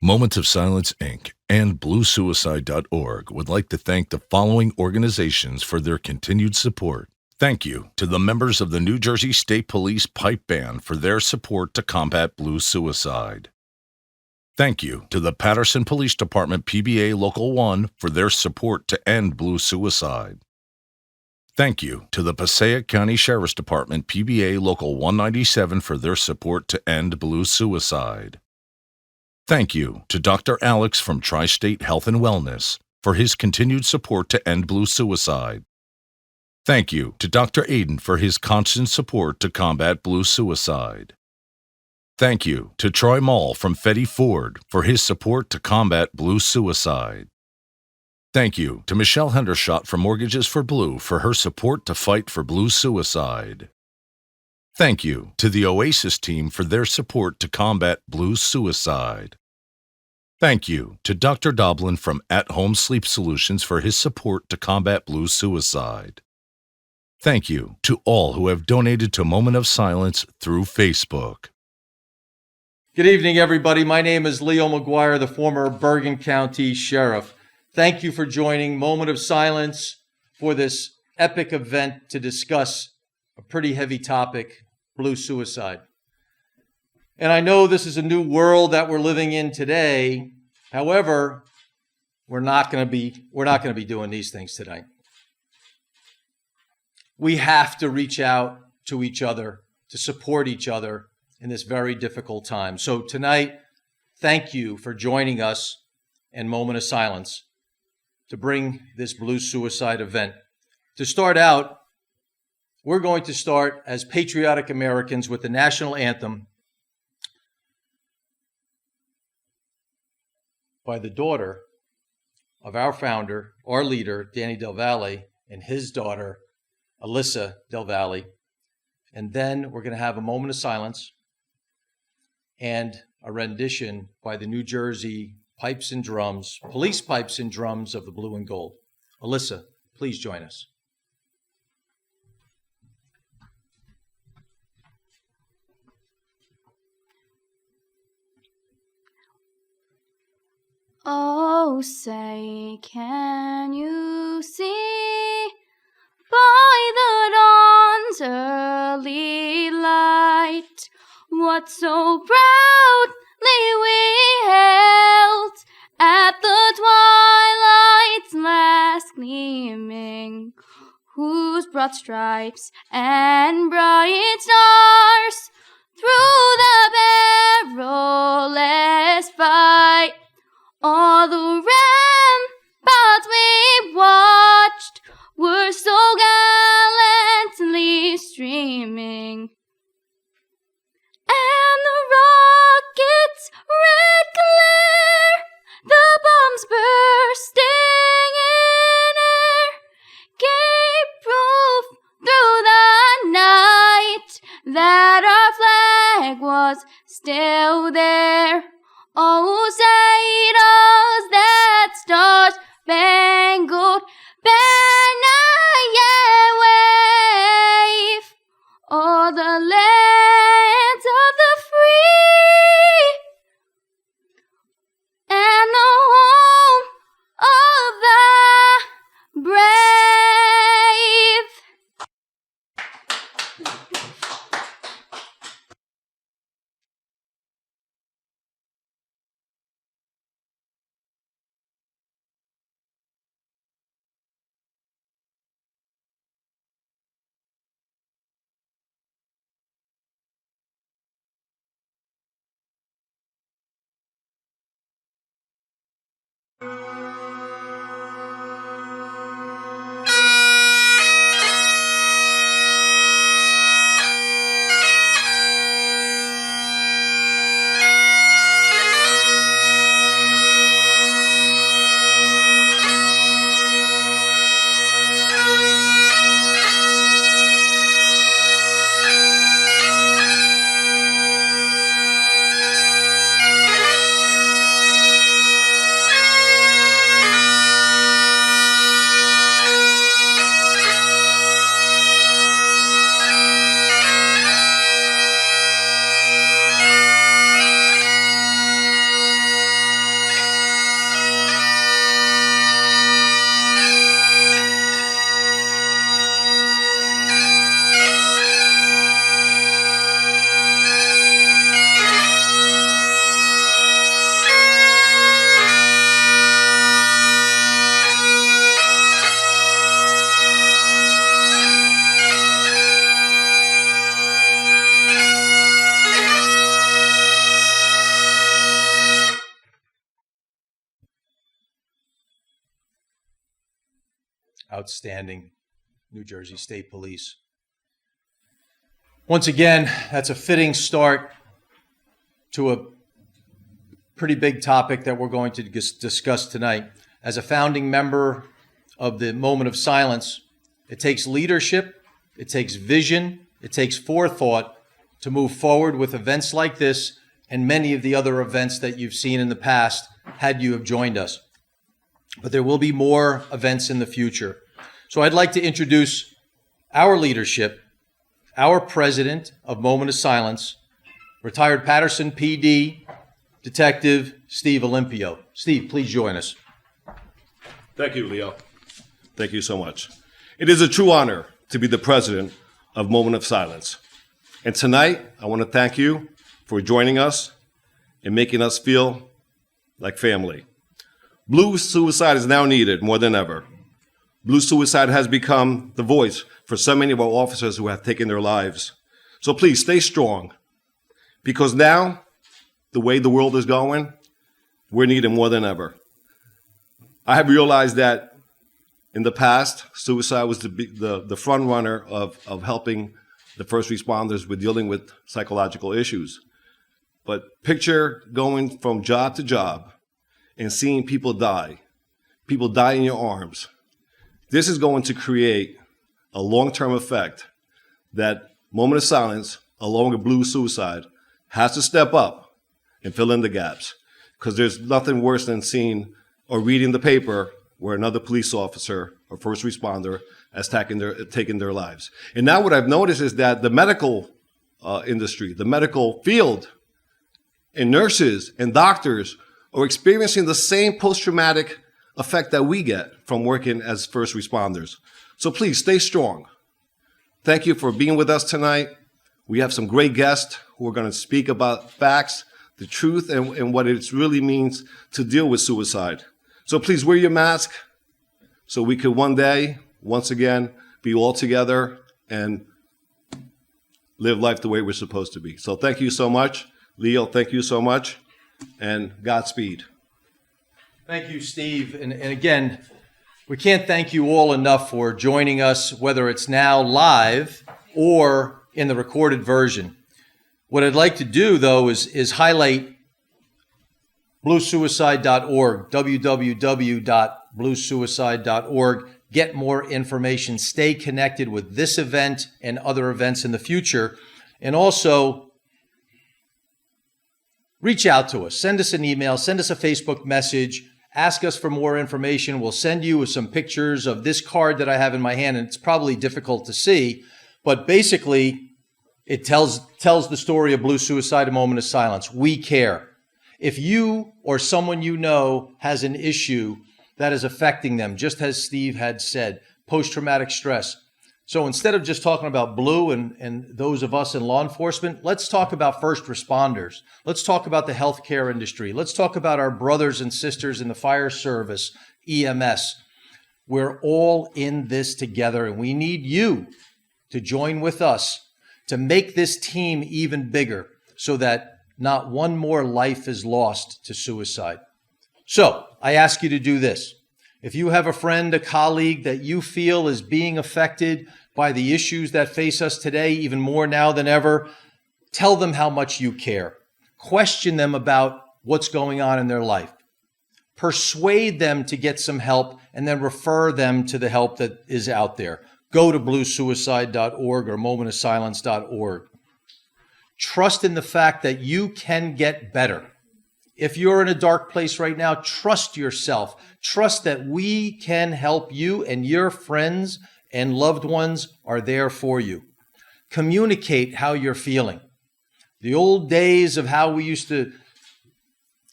Moments of Silence, Inc. and BlueSuicide.org would like to thank the following organizations for their continued support. Thank you to the members of the New Jersey State Police Pipe Band for their support to combat blue suicide. Thank you to the Paterson Police Department PBA Local 1 for their support to end blue suicide. Thank you to the Passaic County Sheriff's Department PBA Local 197 for their support to end blue suicide. Thank you to Dr. Alex from Tri-State Health and Wellness for his continued support to end blue suicide. Thank you to Dr. Aiden for his constant support to combat blue suicide. Thank you to Troy Mall from Fetty Ford for his support to combat blue suicide. Thank you to Michelle Hendershot from Mortgages for Blue for her support to fight for blue suicide. Thank you to the Oasis team for their support to combat blue suicide. Thank you to Dr. Doblin from At Home Sleep Solutions for his support to combat blue suicide. Thank you to all who have donated to Moment of Silence through Facebook. Good evening, everybody. My name is Leo McGuire, the former Bergen County Sheriff. Thank you for joining Moment of Silence for this epic event to discuss a pretty heavy topic, blue suicide. And I know this is a new world that we're living in today. However, we're not going to be doing these things tonight. We have to reach out to each other, to support each other in this very difficult time. So tonight, thank you for joining us in Moment of Silence to bring this blue suicide event. To start out, we're going to start as patriotic Americans with the national anthem by the daughter of our founder, our leader, Danny Del Valle, and his daughter, Alyssa Del Valle. And then we're going to have a moment of silence and a rendition by the New Jersey Pipes and Drums, Police Pipes and Drums of the Blue and Gold. Alyssa, please join us. Oh, say, can you see by the dawn's early light what so proudly we held at the twilight's last gleaming, whose broad stripes and bright stars through the perilous fight all the ramparts we watched were so gallantly streaming, and the rocket's red glare, the bombs bursting in air, gave proof through the night that our flag was still there. Oh, say does that star-spangled banner yet wave o'er the lands of the free and the home of the brave? outstanding New Jersey State Police. Once again, that's a fitting start to a pretty big topic that we're going to discuss tonight. As a founding member of the Moment of Silence, it takes leadership, it takes vision, it takes forethought to move forward with events like this and many of the other events that you've seen in the past had you have joined us. But there will be more events in the future. So I'd like to introduce our leadership, our president of Moment of Silence, retired Patterson PD Detective Steve Olympio. Steve, please join us. Thank you, Leo. Thank you so much. It is a true honor to be the president of Moment of Silence. And tonight, I want to thank you for joining us and making us feel like family. Blue suicide is now needed more than ever. Blue suicide has become the voice for so many of our officers who have taken their lives. So please stay strong, because now, the way the world is going, we're needed more than ever. I have realized that in the past, suicide was the front runner of helping the first responders with dealing with psychological issues. But picture going from job to job and seeing people die in your arms. This is going to create a long-term effect that Moment of Silence, along with Blue Suicide, has to step up and fill in the gaps. Because there's nothing worse than seeing or reading the paper where another police officer or first responder has taken their lives. And now what I've noticed is that the medical industry, the medical field, and nurses and doctors are experiencing the same post-traumatic effect that we get from working as first responders. So please stay strong. Thank you for being with us tonight. We have some great guests who are going to speak about facts, the truth, and what it really means to deal with suicide. So please wear your mask so we could one day, once again, be all together and live life the way we're supposed to be. So thank you so much. Leo, thank you so much, and Godspeed. Thank you, Steve. And again, we can't thank you all enough for joining us, whether it's now live or in the recorded version. What I'd like to do, though, is highlight bluesuicide.org, www.bluesuicide.org. Get more information. Stay connected with this event and other events in the future. And also, reach out to us. Send us an email. Send us a Facebook message. Ask us for more information. We'll send you some pictures of this card that I have in my hand, and it's probably difficult to see, but basically, it tells the story of Blue Suicide, A Moment of Silence. We care. If you or someone you know has an issue that is affecting them, just as Steve had said, post-traumatic stress. So instead of just talking about Blue and those of us in law enforcement, let's talk about first responders. Let's talk about the healthcare industry. Let's talk about our brothers and sisters in the fire service, EMS. We're all in this together, and we need you to join with us to make this team even bigger so that not one more life is lost to suicide. So I ask you to do this. If you have a friend, a colleague that you feel is being affected by the issues that face us today, even more now than ever, tell them how much you care. Question them about what's going on in their life. Persuade them to get some help and then refer them to the help that is out there. Go to bluesuicide.org or momentofsilence.org. Trust in the fact that you can get better. If you're in a dark place right now, trust yourself. Trust that we can help you, and your friends and loved ones are there for you. Communicate how you're feeling. The old days of how we used to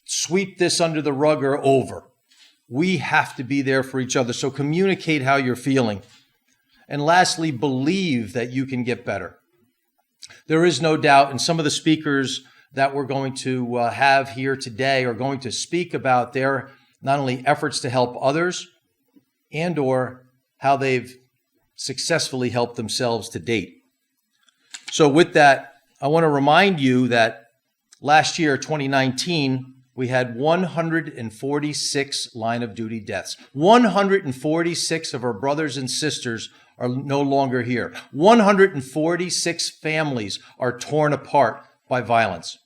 sweep this under the rug are over. We have to be there for each other. So communicate how you're feeling. And lastly, believe that you can get better. There is no doubt, and some of the speakers that we're going to have here today are going to speak about their not only efforts to help others and or how they've successfully helped themselves to date. So with that, I want to remind you that last year, 2019, we had 146 line of duty deaths. 146 of our brothers and sisters are no longer here. 146 families are torn apart by violence.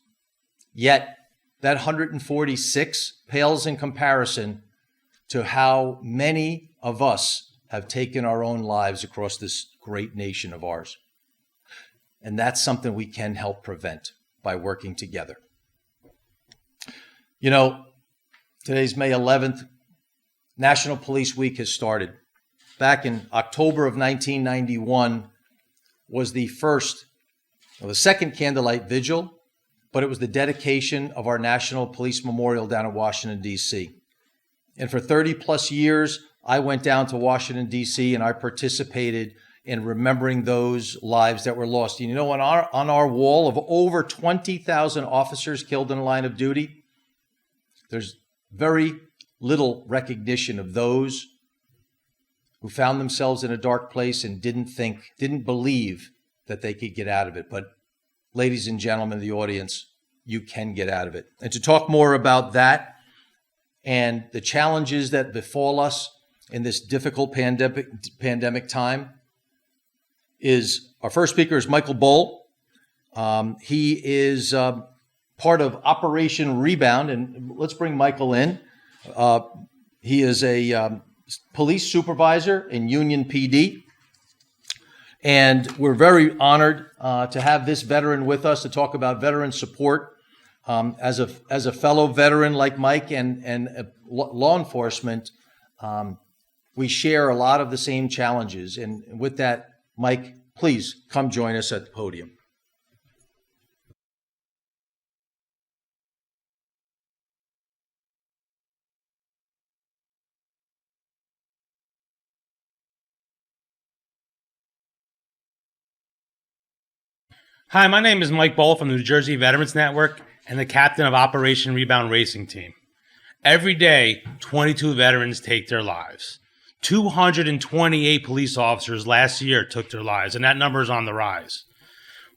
Yet that 146 pales in comparison to how many of us have taken our own lives across this great nation of ours. And that's something we can help prevent by working together. You know, today's May 11th. National Police Week has started. Back in October of 1991 was the second candlelight vigil, but it was the dedication of our National Police Memorial down in Washington, D.C. And for 30 plus years, I went down to Washington, D.C., and I participated in remembering those lives that were lost. You know, on our wall of over 20,000 officers killed in the line of duty, there's very little recognition of those who found themselves in a dark place and didn't believe that they could get out of it. But ladies and gentlemen of the audience, you can get out of it. And to talk more about that and the challenges that befall us in this difficult pandemic time is our first speaker is Michael Bohl. He is part of Operation Rebound, and let's bring Michael in. He is a police supervisor in Union PD, and we're very honored to have this veteran with us to talk about veteran support. As a fellow veteran like Mike and law enforcement, we share a lot of the same challenges. And with that, Mike, please come join us at the podium. Hi, my name is Mike Bohl from the New Jersey Veterans Network and the captain of Operation Rebound Racing Team. Every day, 22 veterans take their lives. 228 police officers last year took their lives, and that number is on the rise.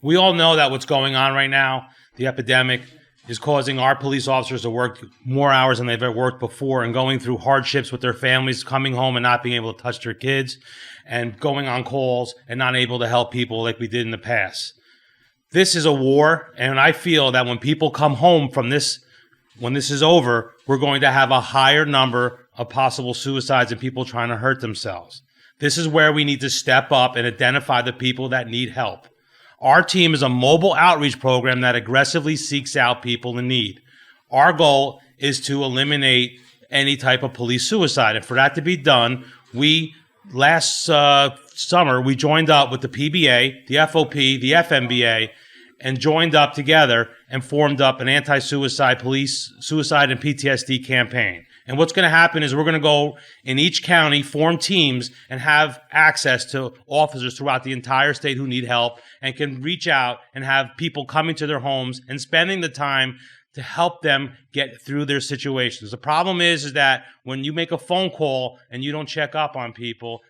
We all know that what's going on right now, the epidemic, is causing our police officers to work more hours than they've ever worked before and going through hardships with their families, coming home and not being able to touch their kids, and going on calls and not able to help people like we did in the past. This is a war, and I feel that when people come home from this, when this is over, we're going to have a higher number of possible suicides and people trying to hurt themselves. This is where we need to step up and identify the people that need help. Our team is a mobile outreach program that aggressively seeks out people in need. Our goal is to eliminate any type of police suicide, and for that to be done, last summer, we joined up with the PBA, the FOP, the FMBA, and joined up together and formed up an anti-suicide police suicide and PTSD campaign. And what's going to happen is we're going to go in each county, form teams, and have access to officers throughout the entire state who need help and can reach out and have people coming to their homes and spending the time to help them get through their situations. The problem is that when you make a phone call and you don't check up on people,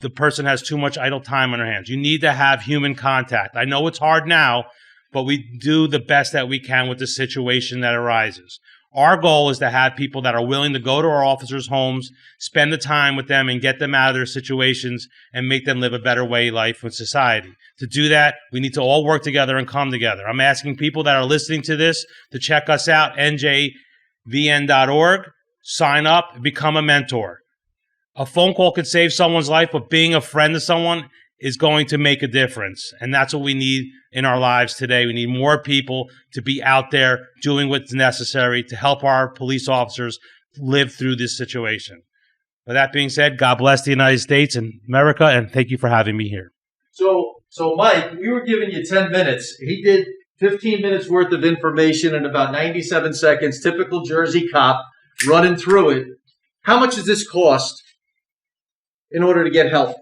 the person has too much idle time on their hands. You need to have human contact. I know it's hard now, but we do the best that we can with the situation that arises. Our goal is to have people that are willing to go to our officers' homes, spend the time with them, and get them out of their situations and make them live a better way of life with society. To do that, we need to all work together and come together. I'm asking people that are listening to this to check us out, njvn.org, sign up, and become a mentor. A phone call could save someone's life, but being a friend to someone is going to make a difference. And that's what we need in our lives today. We need more people to be out there doing what's necessary to help our police officers live through this situation. With that being said, God bless the United States and America, and thank you for having me here. So Mike, we were giving you 10 minutes. He did 15 minutes worth of information in about 97 seconds, typical Jersey cop, running through it. How much does this cost in order to get help?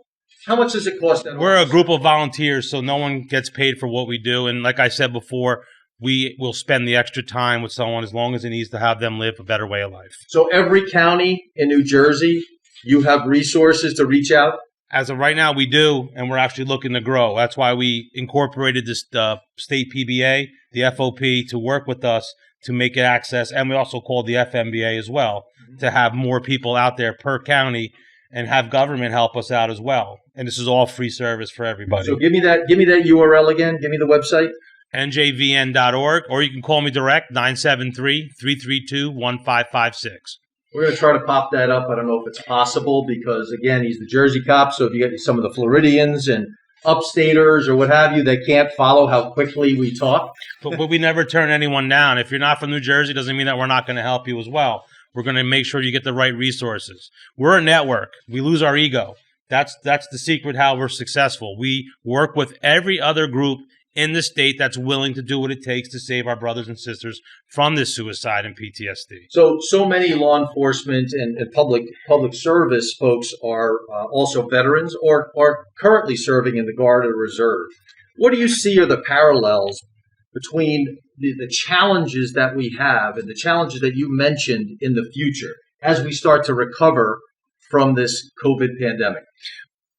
How much does it cost? We're a group of volunteers, so no one gets paid for what we do. And like I said before, we will spend the extra time with someone as long as it needs to have them live a better way of life. So every county in New Jersey, you have resources to reach out? As of right now, we do, and we're actually looking to grow. That's why we incorporated this state PBA, the FOP, to work with us to make it access. And we also called the FMBA as well to have more people out there per county and have government help us out as well. And this is all free service for everybody. So give me that URL again. Give me the website. njvn.org, or you can call me direct, 973-332-1556. We're going to try to pop that up. I don't know if it's possible because, again, he's the Jersey cop. So if you get some of the Floridians and upstaters or what have you, they can't follow how quickly we talk. But we never turn anyone down. If you're not from New Jersey, doesn't mean that we're not going to help you as well. We're going to make sure you get the right resources. We're a network. We lose our ego. That's the secret how we're successful. We work with every other group in the state that's willing to do what it takes to save our brothers and sisters from this suicide and PTSD. So many law enforcement and public service folks are also veterans or are currently serving in the Guard or Reserve. What do you see are the parallels between the challenges that we have and the challenges that you mentioned in the future as we start to recover from this COVID pandemic?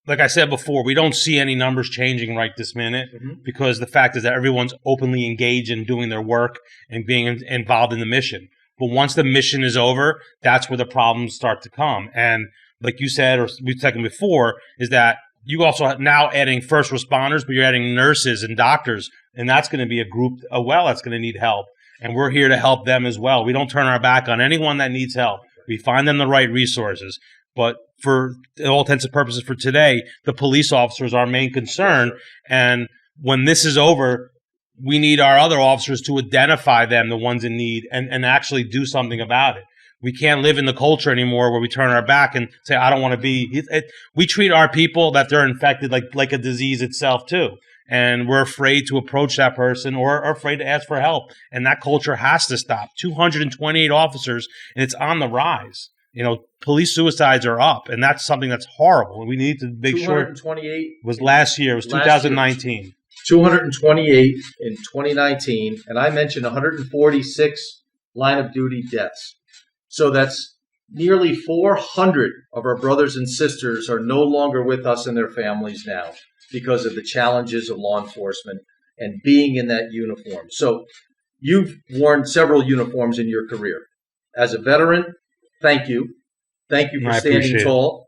Like I said before, we don't see any numbers changing right this minute because the fact is that everyone's openly engaged in doing their work and being involved in the mission. But once the mission is over, that's where the problems start to come. And like you said, or we've taken before, is that you also are now adding first responders, but you're adding nurses and doctors. And that's going to be a group that's going to need help. And we're here to help them as well. We don't turn our back on anyone that needs help. We find them the right resources. But for all intents and purposes for today, the police officer is our main concern. And when this is over, we need our other officers to identify them, the ones in need, and actually do something about it. We can't live in the culture anymore where we turn our back and say, I don't want to be. We treat our people that they're infected like a disease itself too. And we're afraid to approach that person or are afraid to ask for help. And that culture has to stop. 228 officers, and it's on the rise. You know, police suicides are up, and that's something that's horrible. We need to make sure. 228 was last year. It was 2019. 228 in 2019, and I mentioned 146 line of duty deaths. So that's nearly 400 of our brothers and sisters are no longer with us and their families now because of the challenges of law enforcement and being in that uniform. So you've worn several uniforms in your career. As a veteran, thank you. Thank you for standing tall.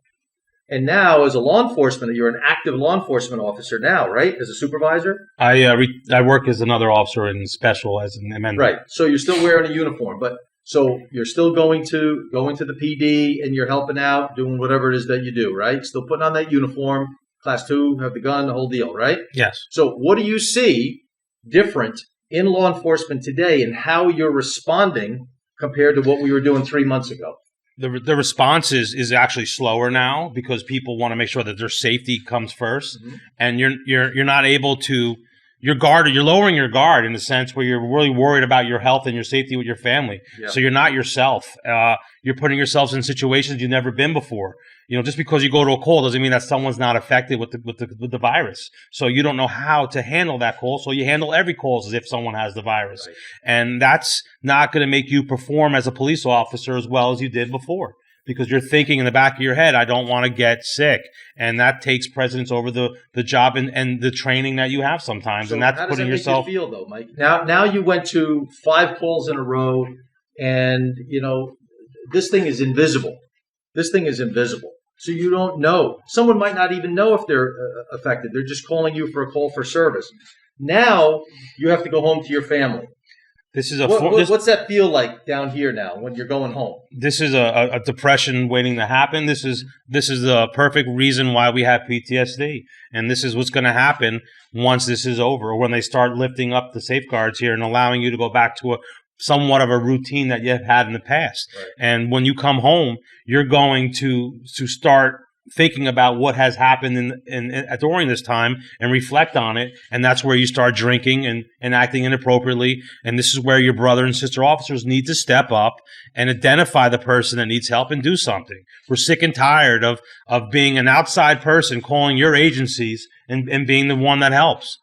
And now, as a law enforcement, you're an active law enforcement officer now, right? As a supervisor? I work as another officer in special as an amendment. Right. So you're still wearing a uniform, but so you're still going to the PD and you're helping out, doing whatever it is that you do, right? Still putting on that uniform, class 2, have the gun, the whole deal, right? Yes. So what do you see different in law enforcement today and how you're responding compared to what we were doing 3 months ago? The response is actually slower now because people want to make sure that their safety comes first, and you're not able to. You're lowering your guard in the sense where you're really worried about your health and your safety with your family. Yeah. So you're not yourself. You're putting yourselves in situations you've never been before. You know, just because you go to a call doesn't mean that someone's not affected with the virus. So you don't know how to handle that call. So you handle every call as if someone has the virus. Right. And that's not going to make you perform as a police officer as well as you did before. Because you're thinking in the back of your head, I don't want to get sick. And that takes precedence over the job and the training that you have sometimes. So and that's how does putting that yourself. Make you feel, though, Mike? Now you went to 5 calls in a row, and, you know, this thing is invisible. This thing is invisible. So you don't know. Someone might not even know if they're affected. They're just calling you for a call for service. Now you have to go home to your family. This is what's that feel like down here now when you're going home? This is a depression waiting to happen. This is the perfect reason why we have PTSD, and this is what's going to happen once this is over, when they start lifting up the safeguards here and allowing you to go back to somewhat of a routine that you've had in the past. Right. And when you come home, you're going to start thinking about what has happened during this time and reflect on it. And that's where you start drinking and acting inappropriately. And this is where your brother and sister officers need to step up and identify the person that needs help and do something. We're sick and tired of being an outside person calling your agencies and being the one that helps.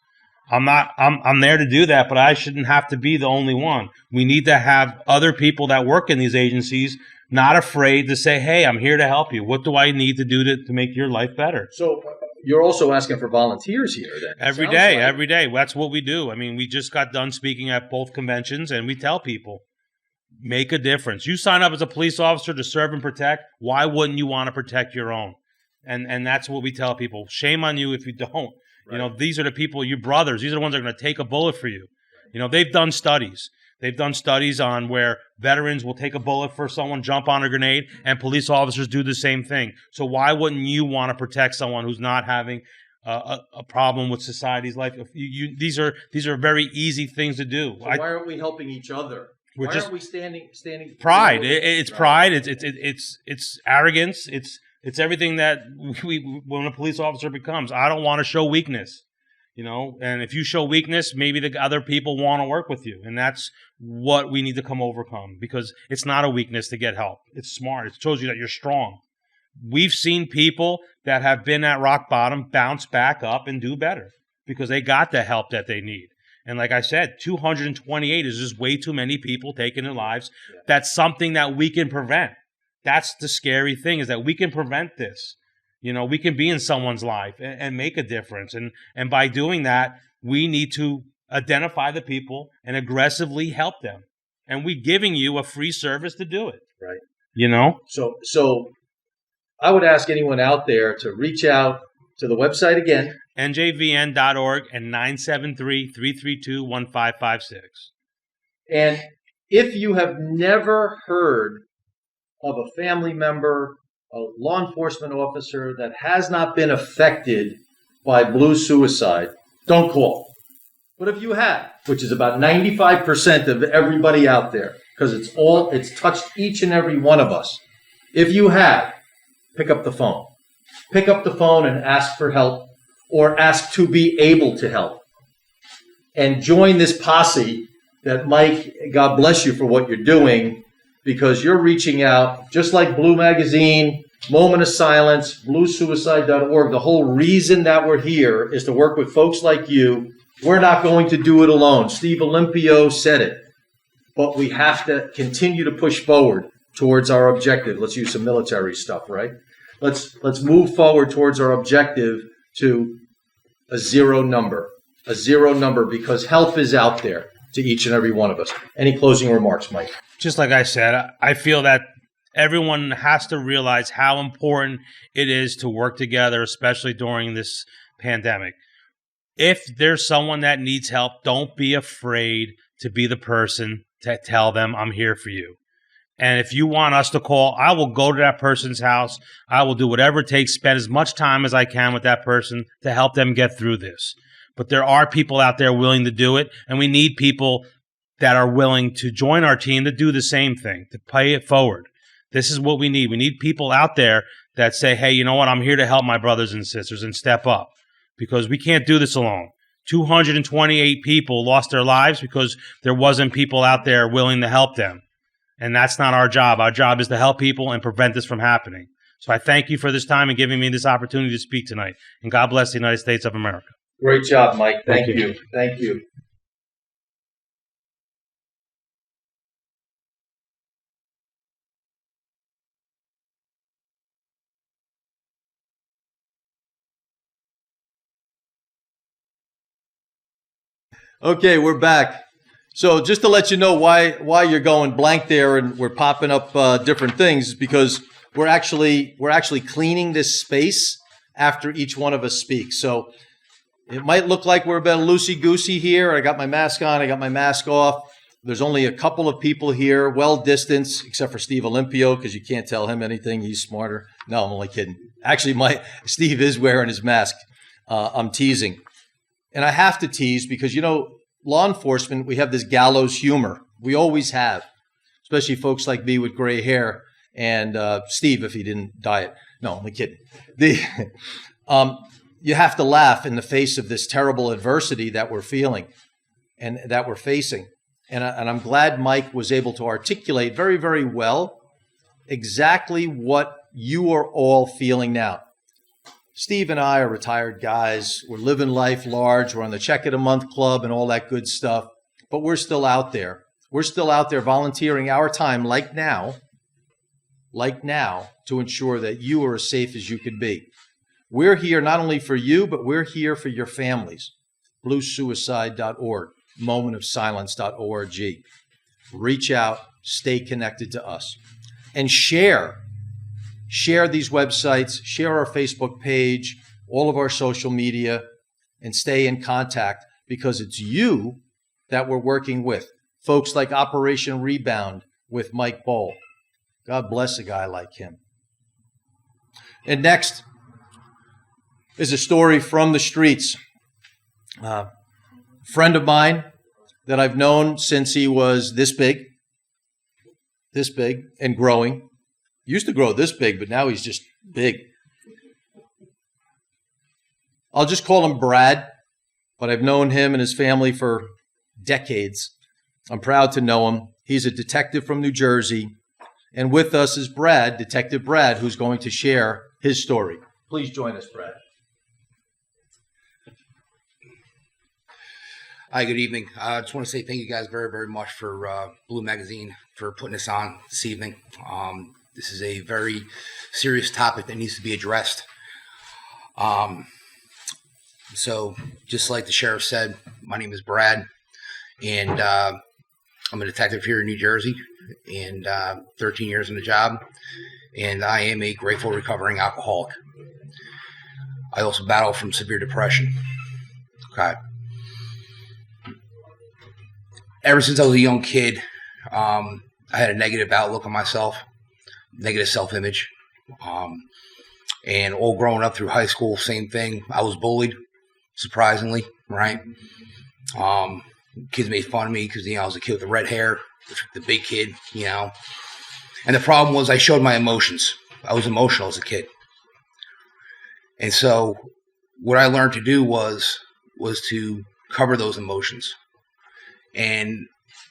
I'm there to do that, but I shouldn't have to be the only one. We need to have other people that work in these agencies not afraid to say, hey, I'm here to help you. What do I need to do to make your life better? So you're also asking for volunteers here then? Every day. That's what we do. I mean, we just got done speaking at both conventions, and we tell people, make a difference. You sign up as a police officer to serve and protect. Why wouldn't you want to protect your own? And that's what we tell people. Shame on you if you don't. Right. You know, these are the people, your brothers. These are the ones that are going to take a bullet for you. You know, they've done studies. They've done studies on where veterans will take a bullet for someone, jump on a grenade, and police officers do the same thing. So why wouldn't you want to protect someone who's not having a problem with society's life? These are very easy things to do. So why aren't we helping each other? Why aren't we standing? Pride. It's pride. It's arrogance. It's everything that when a police officer becomes. I don't want to show weakness. You know, and if you show weakness, maybe the other people want to work with you. And that's what we need to overcome, because it's not a weakness to get help. It's smart. It shows you that you're strong. We've seen people that have been at rock bottom bounce back up and do better because they got the help that they need. And like I said, 228 is just way too many people taking their lives. Yeah. That's something that we can prevent. That's the scary thing, is that we can prevent this. You know, we can be in someone's life and make a difference. And by doing that, we need to identify the people and aggressively help them. And we're giving you a free service to do it. Right. You know? So I would ask anyone out there to reach out to the website again. njvn.org and 973-332-1556. And if you have never heard of a family member, a law enforcement officer that has not been affected by blue suicide, don't call. But if you have, which is about 95% of everybody out there, because it's touched each and every one of us. If you have, pick up the phone. Pick up the phone and ask for help, or ask to be able to help. And join this posse that, Mike, God bless you for what you're doing, because you're reaching out, just like Blue Magazine, Moment of Silence, bluesuicide.org. The whole reason that we're here is to work with folks like you. We're not going to do it alone. Steve Olimpio said it. But we have to continue to push forward towards our objective. Let's use some military stuff, right? Let's move forward towards our objective to a zero number, because help is out there to each and every one of us. Any closing remarks, Mike? Just like I said, I feel that everyone has to realize how important it is to work together, especially during this pandemic. If there's someone that needs help, don't be afraid to be the person to tell them, I'm here for you. And if you want us to call, I will go to that person's house. I will do whatever it takes, spend as much time as I can with that person to help them get through this. But there are people out there willing to do it, and we need people that are willing to join our team to do the same thing, to pay it forward. This is what we need. We need people out there that say, hey, you know what? I'm here to help my brothers and sisters, and step up, because we can't do this alone. 228 people lost their lives because there wasn't people out there willing to help them. And that's not our job. Our job is to help people and prevent this from happening. So I thank you for this time and giving me this opportunity to speak tonight. And God bless the United States of America. Great job, Mike. Thank you. Thank you. Okay, we're back. So just to let you know why you're going blank there and we're popping up different things, because we're actually cleaning this space after each one of us speaks. So it might look like we're a bit loosey-goosey here. I got my mask on, I got my mask off. There's only a couple of people here, well distanced, except for Steve Olimpio, because you can't tell him anything. He's smarter. No, I'm only kidding. Actually, Steve is wearing his mask. I'm teasing. And I have to tease because, you know, law enforcement, we have this gallows humor. We always have, especially folks like me with gray hair, and Steve, if he didn't dye it. No, I'm only kidding. You have to laugh in the face of this terrible adversity that we're feeling and that we're facing. And I'm glad Mike was able to articulate very, very well exactly what you are all feeling now. Steve and I are retired guys. We're living life large. We're on the check it a month club and all that good stuff. But we're still out there. We're still out there volunteering our time like now, to ensure that you are as safe as you could be. We're here not only for you, but we're here for your families. bluesuicide.org, momentofsilence.org. Reach out, stay connected to us. And share these websites, share our Facebook page, all of our social media, and stay in contact, because it's you that we're working with. Folks like Operation Rebound with Mike Bowl. God bless a guy like him. And next is a story from the streets. A friend of mine that I've known since he was this big, and growing. He used to grow this big, but now he's just big. I'll just call him Brad, but I've known him and his family for decades. I'm proud to know him. He's a detective from New Jersey. And with us is Brad, Detective Brad, who's going to share his story. Please join us, Brad. Hi, good evening. I just want to say thank you guys very, very much for Blue Magazine for putting this on this evening. This is a very serious topic that needs to be addressed. So just like the sheriff said, my name is Brad, and I'm a detective here in New Jersey, and 13 years in the job, and I am a grateful recovering alcoholic. I also battle from severe depression. Okay. Ever since I was a young kid, I had a negative outlook on myself, negative self-image, and all growing up through high school, same thing. I was bullied, surprisingly, right? Kids made fun of me because, I was a kid with the red hair, the big kid, And the problem was I showed my emotions. I was emotional as a kid. And so what I learned to do was to cover those emotions. And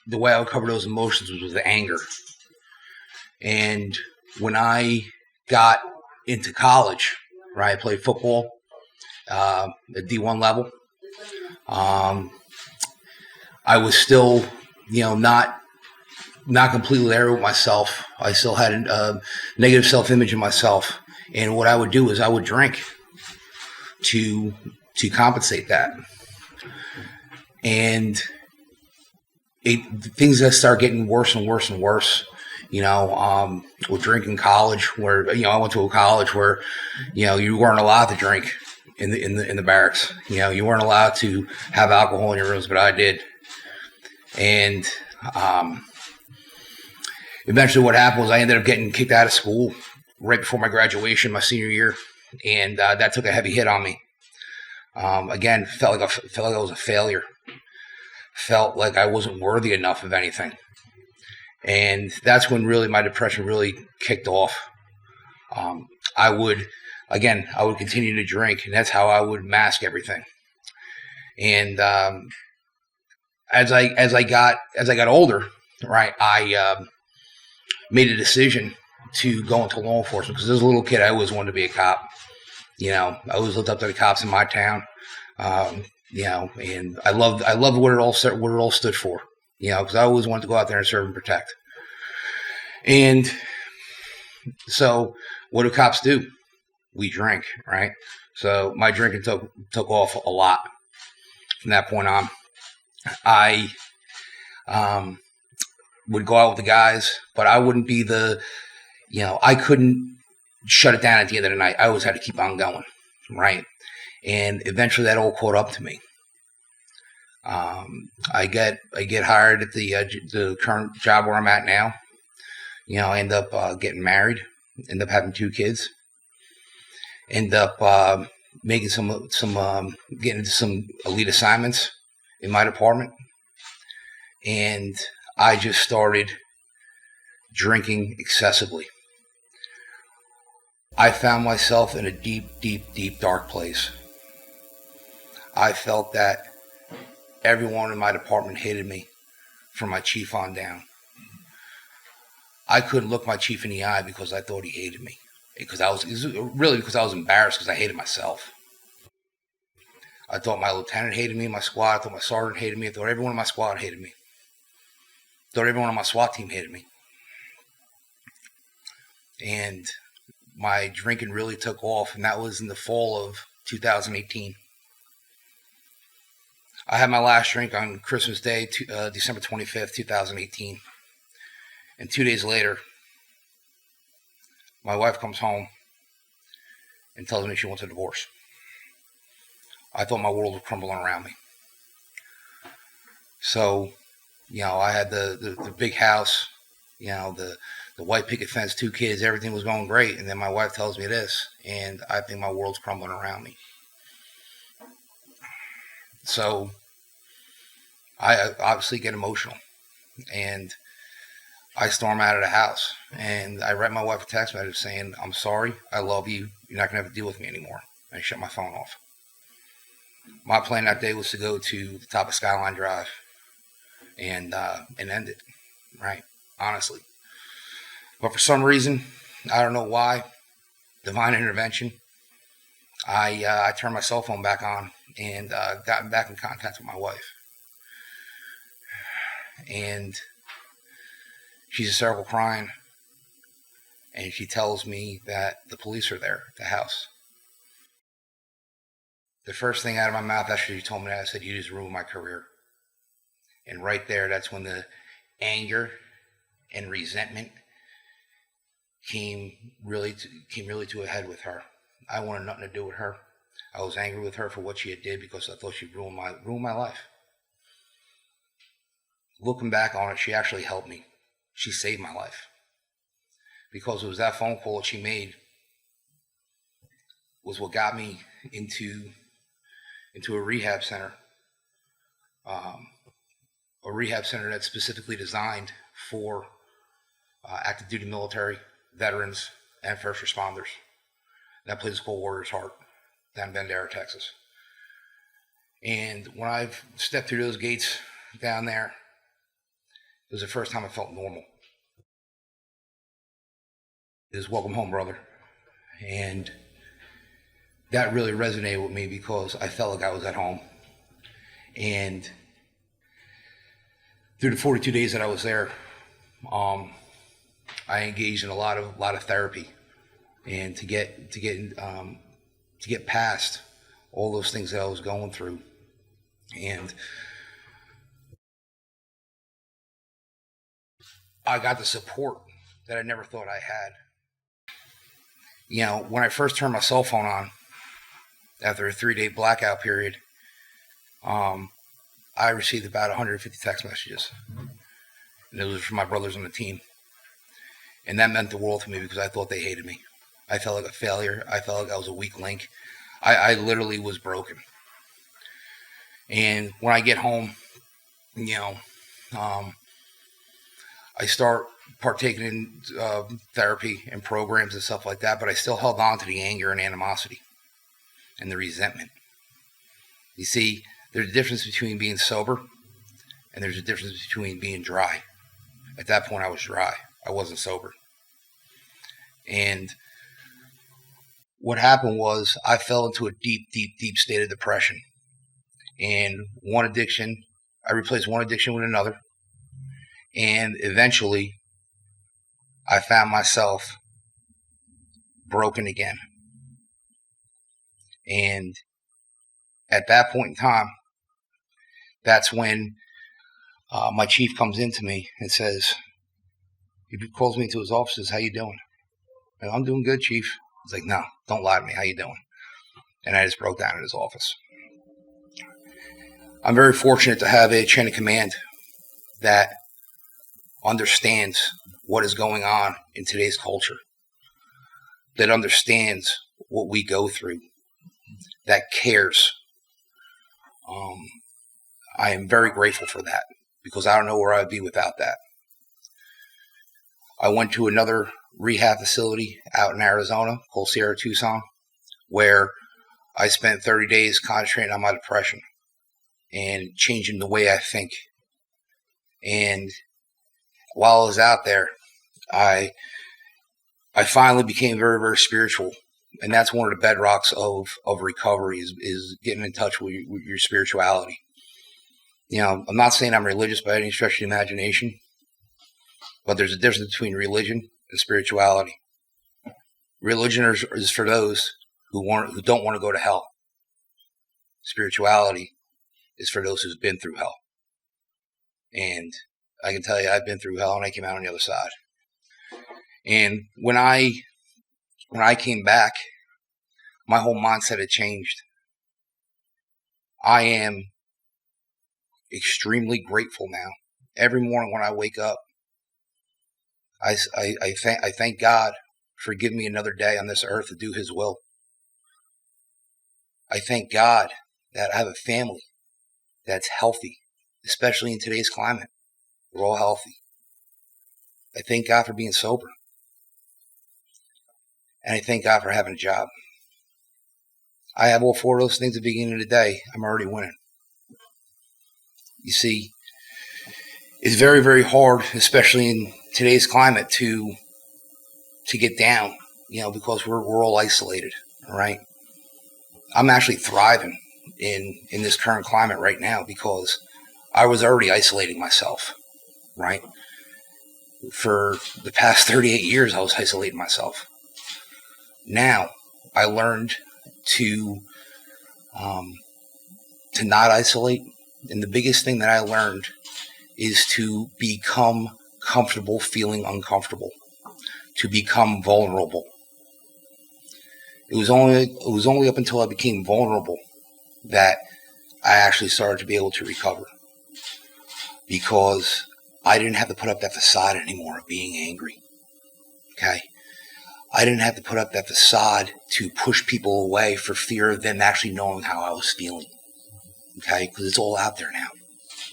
the way I would cover those emotions was with anger. And when I got into college, right, I played football at D1 level. I was still, not completely there with myself. I still had a negative self-image of myself. And what I would do is I would drink to compensate that. And things that start getting worse and worse and worse, with drinking college, where, I went to a college where, you weren't allowed to drink in the barracks. You weren't allowed to have alcohol in your rooms, but I did. And eventually what happened was I ended up getting kicked out of school right before my graduation, my senior year. And that took a heavy hit on me. Again, felt like I was a failure. Felt like I wasn't worthy enough of anything. And that's when really my depression really kicked off. I would continue to drink, and that's how I would mask everything. And as I got older, right, I made a decision to go into law enforcement, because as a little kid I always wanted to be a cop. I always looked up to the cops in my town. And I loved what it all stood for, because I always wanted to go out there and serve and protect. And so what do cops do? We drink, right? So my drinking took off a lot from that point on. I would go out with the guys, but I wouldn't be I couldn't shut it down at the end of the night. I always had to keep on going, right? And eventually that all caught up to me. I get hired at the current job where I'm at now. I end up getting married, end up having 2 kids, end up making getting into some elite assignments in my department. And I just started drinking excessively. I found myself in a deep, deep, deep, dark place. I felt that everyone in my department hated me, from my chief on down. I couldn't look my chief in the eye because I thought he hated me. Because I was embarrassed, because I hated myself. I thought my lieutenant hated me in my squad. I thought my sergeant hated me. I thought everyone in my squad hated me. I thought everyone on my SWAT team hated me. And my drinking really took off, and that was in the fall of 2018. I had my last drink on Christmas Day, December 25th, 2018. And 2 days later, my wife comes home and tells me she wants a divorce. I thought my world was crumbling around me. So, I had the big house, the white picket fence, 2 kids, everything was going great. And then my wife tells me this, and I think my world's crumbling around me. So I obviously get emotional, and I storm out of the house, and I write my wife a text message saying, I'm sorry, I love you, you're not going to have to deal with me anymore. And I shut my phone off. My plan that day was to go to the top of Skyline Drive and end it, right? Honestly. But for some reason, I don't know why, divine intervention, I turned my cell phone back on and got back in contact with my wife. And she's hysterical crying, and she tells me that the police are there at the house. The first thing out of my mouth after she told me that, I said, you just ruined my career. And right there, that's when the anger and resentment came really to a head with her. I wanted nothing to do with her. I was angry with her for what she had did because I thought she ruined my life. Looking back on it, she actually helped me. She saved my life. Because it was that phone call that she made was what got me into a rehab center. A rehab center that's specifically designed for active duty military, veterans, and first responders. That place is called Warrior's Heart, down in Bandera, Texas. And when I've stepped through those gates down there, it was the first time I felt normal. It was welcome home, brother. And that really resonated with me because I felt like I was at home. And through the 42 days that I was there, I engaged in a lot of therapy, and to get past all those things that I was going through. And I got the support that I never thought I had. When I first turned my cell phone on after a 3-day blackout period, I received about 150 text messages, and it was from my brothers on the team. And that meant the world to me because I thought they hated me. I felt like a failure. I felt like I was a weak link. I literally was broken. And when I get home, I start partaking in therapy and programs and stuff like that, but I still held on to the anger and animosity and the resentment. You see, there's a difference between being sober and there's a difference between being dry. At that point, I was dry. I wasn't sober. And what happened was I fell into a deep, deep, deep state of depression. And I replaced one addiction with another. And eventually, I found myself broken again. And at that point in time, that's when my chief comes into me and says, he calls me into his office and says, how you doing? And I'm doing good, chief. He's like, no, don't lie to me. How you doing? And I just broke down in his office. I'm very fortunate to have a chain of command that understands what is going on in today's culture, that understands what we go through, that cares. I am very grateful for that because I don't know where I'd be without that. I went to another rehab facility out in Arizona called Sierra Tucson, where I spent 30 days concentrating on my depression and changing the way I think. And while I was out there, I finally became very, very spiritual. And that's one of the bedrocks of recovery is getting in touch with your spirituality. I'm not saying I'm religious by any stretch of the imagination, but there's a difference between religion and spirituality. Religion is for those who don't want to go to hell. Spirituality is for those who've been through hell. And I can tell you I've been through hell and I came out on the other side. And when I came back, my whole mindset had changed. I am extremely grateful now. Every morning when I wake up, I thank God for giving me another day on this earth to do His will. I thank God that I have a family that's healthy, especially in today's climate. We're all healthy. I thank God for being sober. And I thank God for having a job. I have all four of those things at the beginning of the day. I'm already winning. You see, it's very, very hard, especially in today's climate, to get down, because we're all isolated, all right? I'm actually thriving in this current climate right now because I was already isolating myself, right? For the past 38 years, I was isolating myself. Now, I learned to not isolate, and the biggest thing that I learned is to become comfortable feeling uncomfortable, to become vulnerable. It was only up until I became vulnerable that I actually started to be able to recover, because I didn't have to put up that facade anymore of being angry. Okay? I didn't have to put up that facade to push people away for fear of them actually knowing how I was feeling. Okay? Because it's all out there now,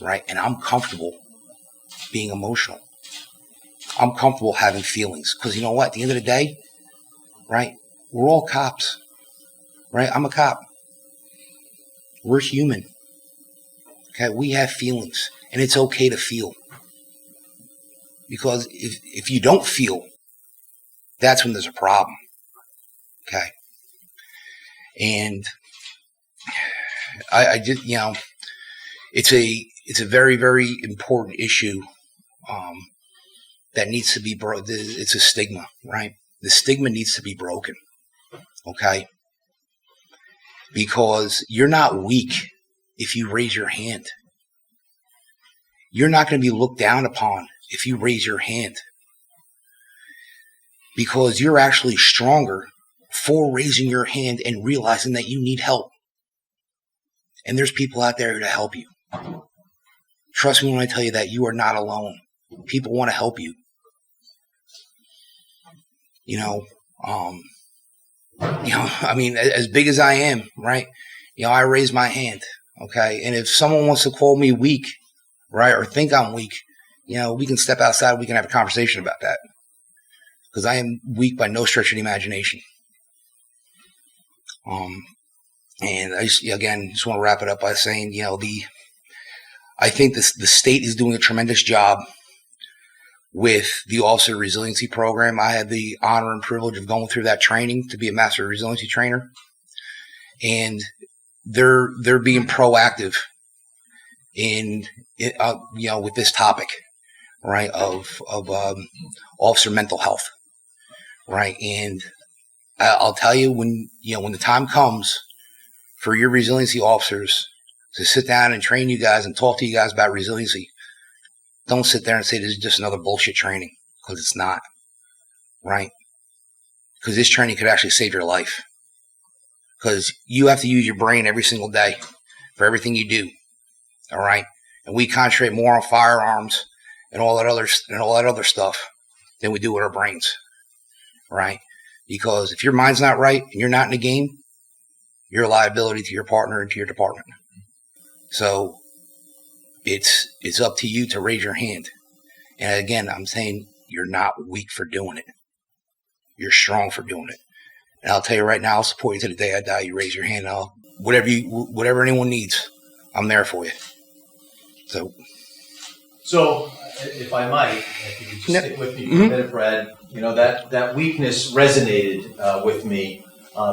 right? And I'm comfortable being emotional. I'm comfortable having feelings, because you know what? At the end of the day, right? We're all cops, right? I'm a cop. We're human. Okay? We have feelings, and it's okay to feel. Because if you don't feel, that's when there's a problem. Okay? And I just, it's a very, very important issue that needs to be broken. It's a stigma, right? The stigma needs to be broken. Okay? Because you're not weak if you raise your hand. You're not going to be looked down upon if you raise your hand. Because you're actually stronger for raising your hand and realizing that you need help. And there's people out there to help you. Trust me when I tell you that you are not alone. People want to help you. As big as I am, right? I raise my hand, okay? And if someone wants to call me weak, right, or think I'm weak, we can step outside, we can have a conversation about that. Because I am weak by no stretch of the imagination. And I just want to wrap it up by saying, I think the state is doing a tremendous job with the Officer Resiliency Program. I had the honor and privilege of going through that training to be a Master Resiliency Trainer. And they're being proactive with this topic, right, of officer mental health, right? And I'll tell you, when the time comes for your resiliency officers to sit down and train you guys and talk to you guys about resiliency, don't sit there and say this is just another bullshit training, because it's not, right? Because this training could actually save your life. Because you have to use your brain every single day for everything you do, all right? And we concentrate more on firearms and all that other stuff than we do with our brains, right? Because if your mind's not right and you're not in the game, you're a liability to your partner and to your department. So it's up to you to raise your hand. And again, I'm saying you're not weak for doing it. You're strong for doing it. And I'll tell you right now, I'll support you to the day I die. You raise your hand. Whatever anyone needs, I'm there for you. So, if I might, if you could just stick with me for a minute, Brad. That weakness resonated with me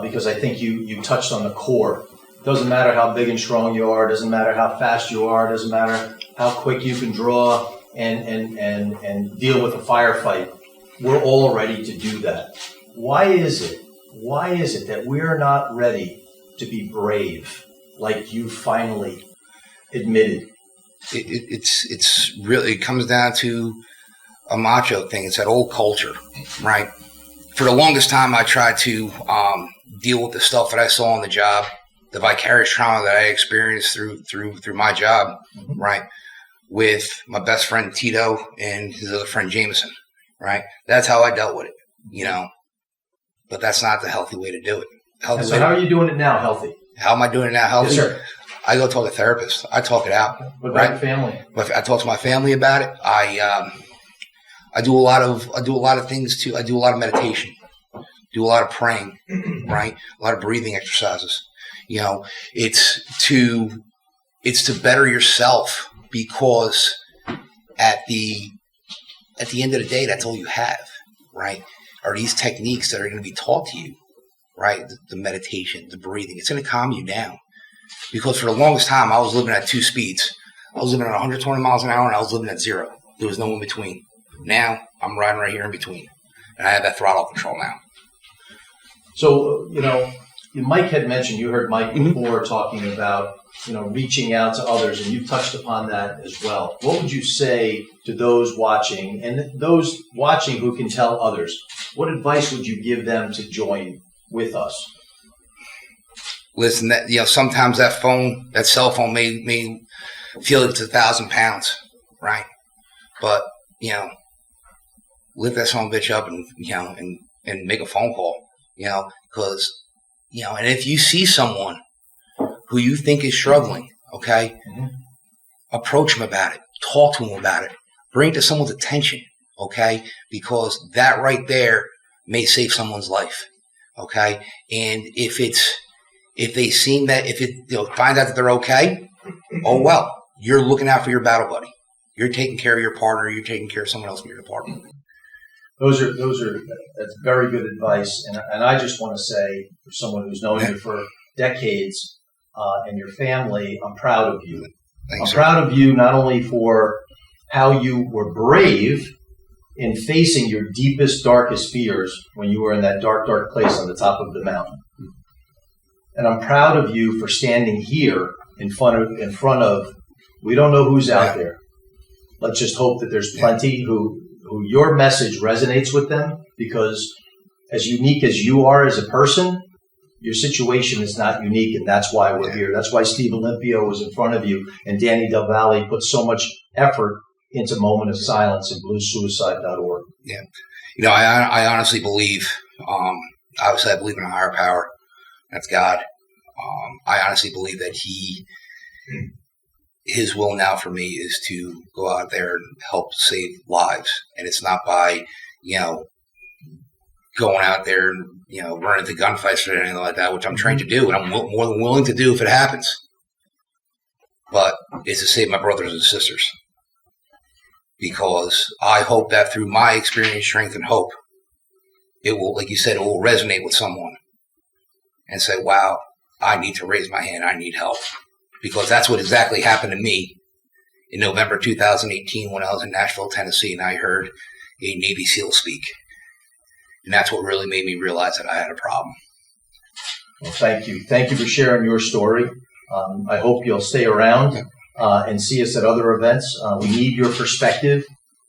because I think you touched on the core. Doesn't matter how big and strong you are. Doesn't matter how fast you are. Doesn't matter how quick you can draw and deal with a firefight. We're all ready to do that. Why is it that we're not ready to be brave, like you finally admitted it's really, it comes down to a macho thing. It's that old culture, right? For the longest time, I tried to deal with the stuff that I saw on the job, the vicarious trauma that I experienced through my job, right? With my best friend Tito and his other friend Jameson, right? That's how I dealt with it, you know. But that's not the healthy way to do it. And so how are you doing it now, healthy? How am I doing it now, healthy? Yes, sir. I go talk to a therapist. I talk it out. What about right? your family? I talk to my family about it. I do a lot of things too. I do a lot of meditation, do a lot of praying, right? A lot of breathing exercises. You know, it's to better yourself, because at the end of the day, that's all you have, right? Are these techniques that are going to be taught to you, right? The meditation, the breathing, it's going to calm you down. Because for the longest time, I was living at 2 speeds. I was living at 120 miles an hour, and I was living at 0. There was no in between. Now I'm riding right here in between, and I have that throttle control now. So, you know, Mike had mentioned, you heard Mike before talking about, you know, reaching out to others, and you've touched upon that as well. What would you say to those watching, and those watching who can tell others? What advice would you give them to join with us? Listen, that, you know, sometimes that cell phone may feel like it's 1,000 pounds, right? But, you know, lift that son of a bitch up and, you know, and make a phone call, you know, because, you know, and if you see someone who you think is struggling, okay, approach them about it, talk to them about it, bring it to someone's attention, okay, because that right there may save someone's life, okay, and if they seem that, if it, you know, find out that they're okay, oh well, you're looking out for your battle buddy. You're taking care of your partner. You're taking care of someone else in your department. That's very good advice. And I just want to say, for someone who's known you for decades and your family, I'm proud of you. Thanks, I'm proud of you not only for how you were brave in facing your deepest, darkest fears when you were in that dark, dark place on the top of the mountain. And I'm proud of you for standing here in front of we don't know who's out there. Let's just hope that there's plenty who your message resonates with them, because as unique as you are as a person, your situation is not unique, and that's why we're here. That's why Steve Olympio was in front of you, and Danny Del Valle put so much effort into Moment of Silence and bluesuicide.org. Yeah. You know, I honestly believe, obviously I believe in a higher power. That's God. I honestly believe that his will now for me is to go out there and help save lives. And it's not by, you know, going out there and, you know, running into gunfights or anything like that, which I'm trained to do, and I'm more than willing to do if it happens. But it's to save my brothers and sisters. Because I hope that through my experience, strength, and hope, it will, like you said, it will resonate with someone and say, wow, I need to raise my hand. I need help. Because that's what exactly happened to me in November 2018 when I was in Nashville, Tennessee, and I heard a Navy SEAL speak. And that's what really made me realize that I had a problem. Well, thank you. Thank you for sharing your story. I hope you'll stay around and see us at other events. We need your perspective.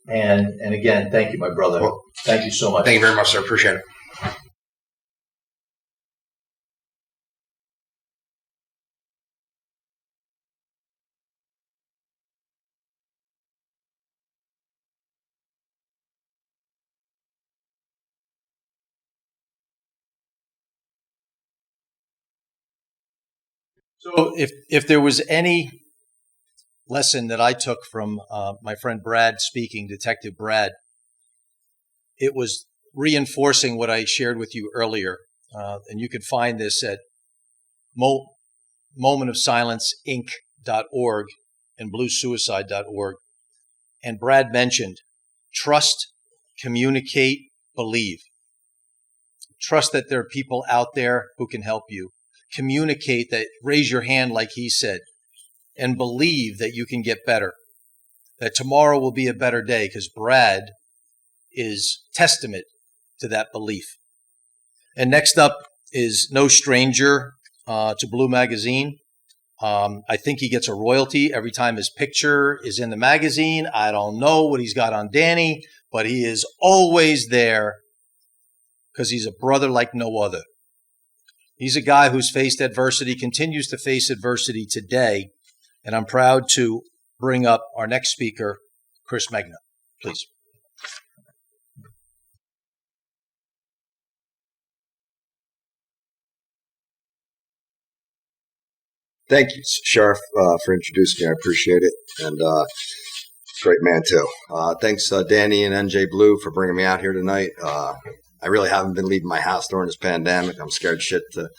And again, thank you, my brother. Well, thank you so much. Thank you very much, sir. Appreciate it. So if there was any lesson that I took from my friend Brad speaking, Detective Brad, it was reinforcing what I shared with you earlier. And you can find this at momentofsilenceinc.org and bluesuicide.org. And Brad mentioned, trust, communicate, believe. Trust that there are people out there who can help you. Communicate that, raise your hand like he said, and believe that you can get better, that tomorrow will be a better day, because Brad is testament to that belief. And next up is no stranger to Blue Magazine. I think he gets a royalty every time his picture is in the magazine. I don't know what he's got on Danny, but he is always there because he's a brother like no other. He's a guy who's faced adversity, continues to face adversity today, and I'm proud to bring up our next speaker, Chris Megna. Please. Thank you, Sheriff, for introducing me. I appreciate it. And great man, too. Thanks, Danny and NJ Blue, for bringing me out here tonight. I really haven't been leaving my house during this pandemic. I'm scared shit to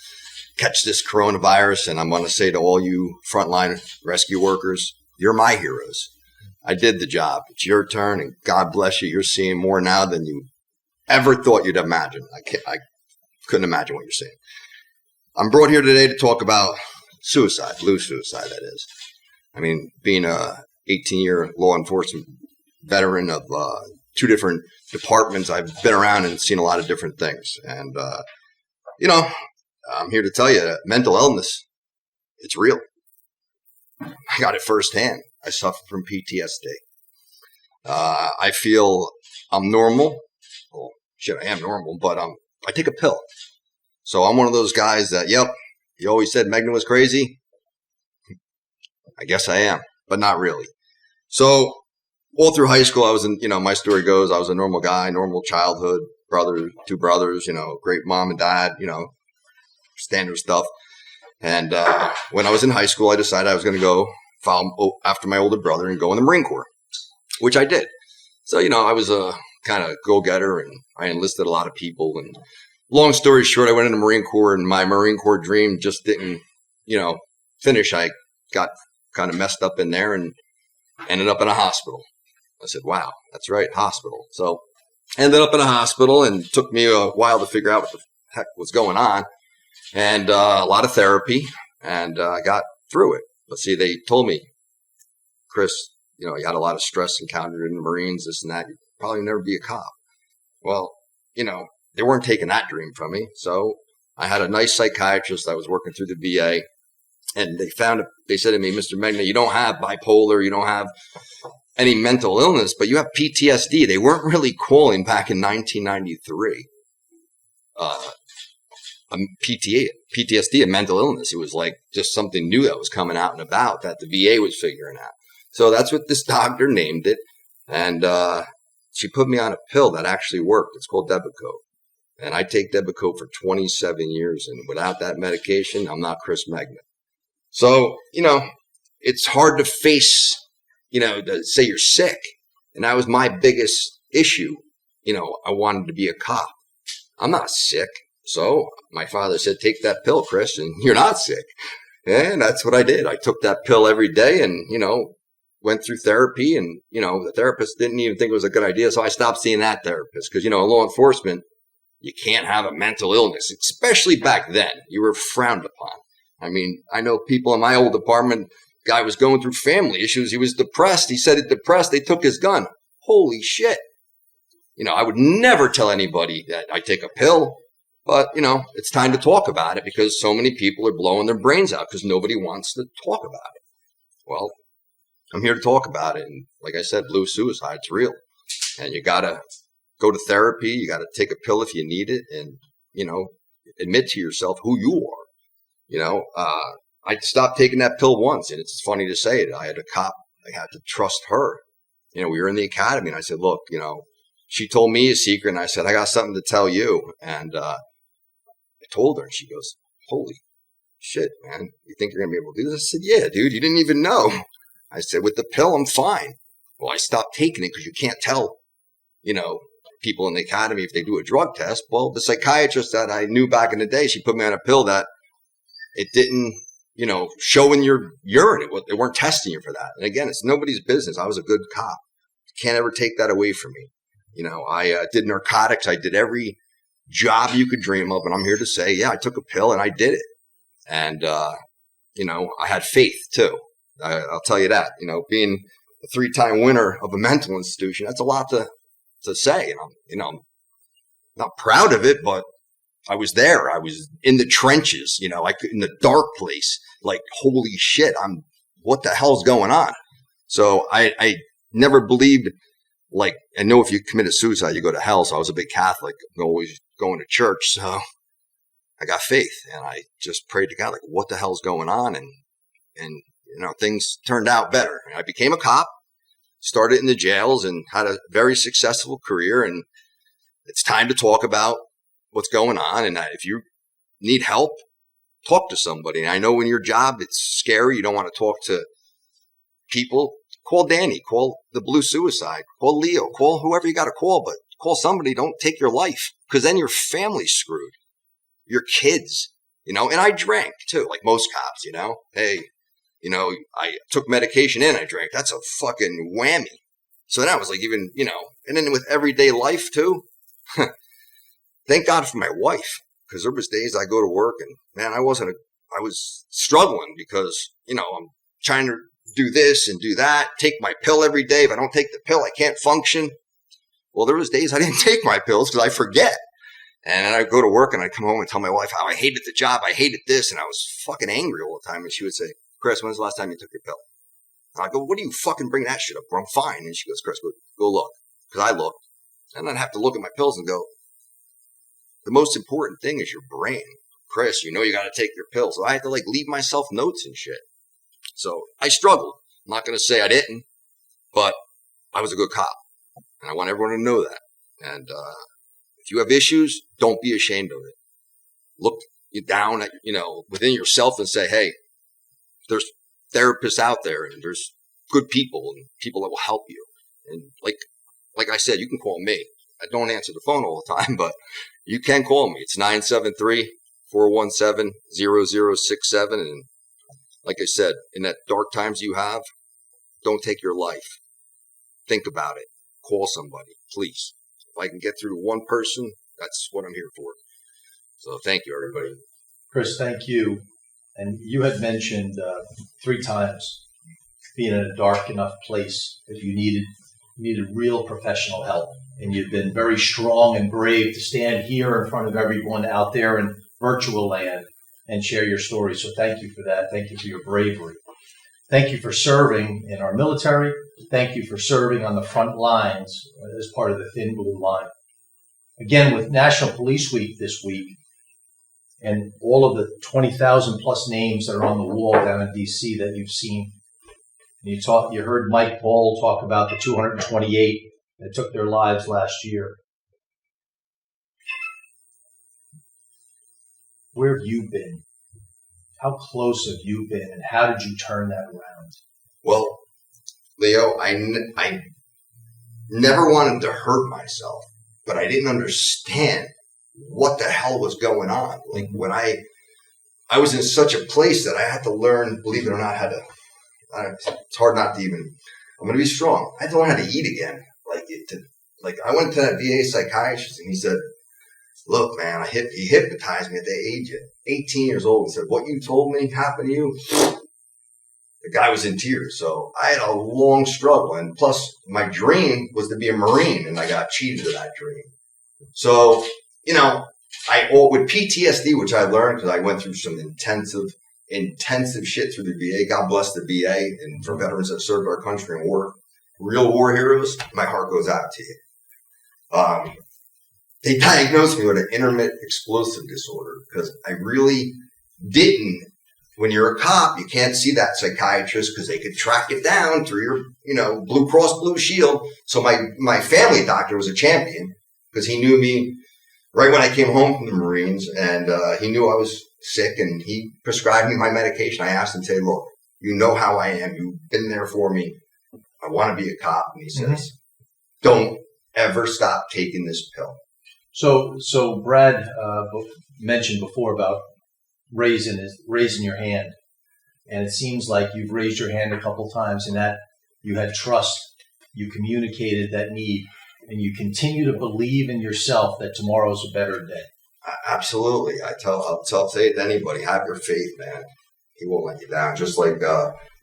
catch this coronavirus. And I'm going to say to all you frontline rescue workers, you're my heroes. I did the job. It's your turn, and God bless you. You're seeing more now than you ever thought you'd imagine. I couldn't imagine what you're seeing. I'm brought here today to talk about suicide, blue suicide, that is. I mean, being a 18-year law enforcement veteran of two different departments, I've been around and seen a lot of different things. And, I'm here to tell you that mental illness, it's real. I got it firsthand. I suffer from PTSD. I feel I'm normal. Well, shit, I am normal, but I take a pill. So I'm one of those guys that, yep, you always said Megna was crazy. I guess I am, but not really. So all through high school, I was in, my story goes, I was a normal guy, normal childhood, two brothers, great mom and dad, standard stuff. And when I was in high school, I decided I was going to go follow after my older brother and go in the Marine Corps, which I did. So, I was a kind of go-getter, and I enlisted a lot of people. And long story short, I went in the Marine Corps, and my Marine Corps dream just didn't, finish. I got kind of messed up in there and ended up in a hospital. I said, wow, that's right, hospital. So ended up in a hospital, and it took me a while to figure out what the heck was going on, and a lot of therapy, and I got through it. But see, they told me, Chris, you had a lot of stress encountered in the Marines, this and that. You'd probably never be a cop. Well, they weren't taking that dream from me. So I had a nice psychiatrist. I was working through the VA, and they said to me, Mr. Megna, you don't have bipolar, you don't have any mental illness, but you have PTSD. They weren't really calling back in 1993 PTSD, a mental illness. It was like just something new that was coming out and about that the VA was figuring out. So that's what this doctor named it. And she put me on a pill that actually worked. It's called Depakote. And I take Depakote for 27 years. And without that medication, I'm not Chris Megna. So, it's hard to face, to say you're sick. And that was my biggest issue. I wanted to be a cop. I'm not sick. So my father said, take that pill, Chris, and you're not sick. And that's what I did. I took that pill every day and, went through therapy, and, the therapist didn't even think it was a good idea. So I stopped seeing that therapist because, in law enforcement, you can't have a mental illness, especially back then. You were frowned upon. I mean, I know people in my old department, guy was going through family issues. He was depressed. He said it depressed. They took his gun. Holy shit. I would never tell anybody that I take a pill. But, it's time to talk about it because so many people are blowing their brains out because nobody wants to talk about it. Well, I'm here to talk about it. And like I said, blue suicide's real. And you got to go to therapy. You got to take a pill if you need it and, admit to yourself who you are. I stopped taking that pill once, and it's funny to say it. I had a cop. I had to trust her. We were in the academy, and I said, look, she told me a secret, and I said, I got something to tell you. And I told her, and she goes, holy shit, man, you think you're going to be able to do this? I said, yeah, dude, you didn't even know. I said, with the pill, I'm fine. Well, I stopped taking it because you can't tell, people in the academy if they do a drug test. Well, the psychiatrist that I knew back in the day, she put me on a pill that it didn't, show in your urine. They weren't testing you for that. And again, it's nobody's business. I was a good cop. Can't ever take that away from me. I did narcotics. I did every job you could dream of. And I'm here to say, yeah, I took a pill and I did it. And, I had faith too. I'll tell you that, being a 3-time winner of a mental institution, that's a lot to say. And I'm not proud of it, but I was there. I was in the trenches, you know, in the dark place, like, holy shit, what the hell's going on? So I never believed, like, I know if you committed suicide, you go to hell. So I was a big Catholic, always going to church. So I got faith and I just prayed to God, like, what the hell's going on? And, you know, things turned out better. I became a cop, started in the jails and had a very successful career. And it's time to talk about what's going on. And if you need help, talk to somebody. And I know in your job, it's scary. You don't want to talk to people. Call Danny, call the Blue Suicide, call Leo, call whoever you got to call, but call somebody. Don't take your life, because then your family's screwed. Your kids, you know, and I drank too, like most cops, you know. Hey, you know, I took medication and I drank. That's a fucking whammy. So then I was like, even, you know, and then with everyday life too. Thank God for my wife, because there was days I go to work and, man, I was struggling because, you know, I'm trying to do this and do that, take my pill every day. If I don't take the pill, I can't function. Well, there was days I didn't take my pills because I forget. And I go to work and I come home and tell my wife how I hated the job. I hated this. And I was fucking angry all the time. And she would say, Chris, when's the last time you took your pill? And I go, what do you fucking bring that shit up for? I'm fine. And she goes, Chris, go look. Because I looked. And I'd have to look at my pills and go, the most important thing is your brain. Chris, you know you got to take your pills. So I had to, like, leave myself notes and shit. So I struggled. I'm not going to say I didn't, but I was a good cop. And I want everyone to know that. And if you have issues, don't be ashamed of it. Look down at, you know, within yourself and say, hey, there's therapists out there and there's good people and people that will help you. And like I said, you can call me. I don't answer the phone all the time, but you can call me. It's 973-417-0067. And like I said, in that dark times you have, don't take your life. Think about it. Call somebody, please. If I can get through to one person, that's what I'm here for. So thank you, everybody. Chris, thank you. And you had mentioned 3 times being in a dark enough place that you needed real professional help. And you've been very strong and brave to stand here in front of everyone out there in virtual land and share your story. So thank you for that. Thank you for your bravery. Thank you for serving in our military. Thank you for serving on the front lines as part of the Thin Blue Line. Again, with National Police Week this week, and all of the 20,000 plus names that are on the wall down in D.C. that you've seen. You heard Mike Ball talk about the 228 that took their lives last year. Where have you been? How close have you been, and how did you turn that around? Well, Leo, I never wanted to hurt myself, but I didn't understand what the hell was going on. Like, when I was in such a place that I had to learn, believe it or not, it's hard not to even, I'm going to be strong. I had to learn how to eat again. Like I went to that VA psychiatrist and he said, look, man, he hypnotized me at the age of 18 years old and said, what you told me happened to you, the guy was in tears. So I had a long struggle. And plus my dream was to be a Marine and I got cheated of that dream. So, you know, with PTSD, which I learned because I went through some intensive shit through the VA. God bless the VA and for veterans that served our country in war. Real war heroes, my heart goes out to you. They diagnosed me with an intermittent explosive disorder because I really didn't. When you're a cop, you can't see that psychiatrist because they could track it down through your, you know, Blue Cross Blue Shield. So my family doctor was a champion because he knew me right when I came home from the Marines, and he knew I was sick, and he prescribed me my medication. I asked him, say, look, you know how I am. You've been there for me. I want to be a cop. And he says, don't ever stop taking this pill. So Brad mentioned before about raising your hand. And it seems like you've raised your hand a couple times, and that you had trust. You communicated that need, and you continue to believe in yourself that tomorrow's a better day. Absolutely. I'll say it to anybody, have your faith, man. He won't let you down. Just like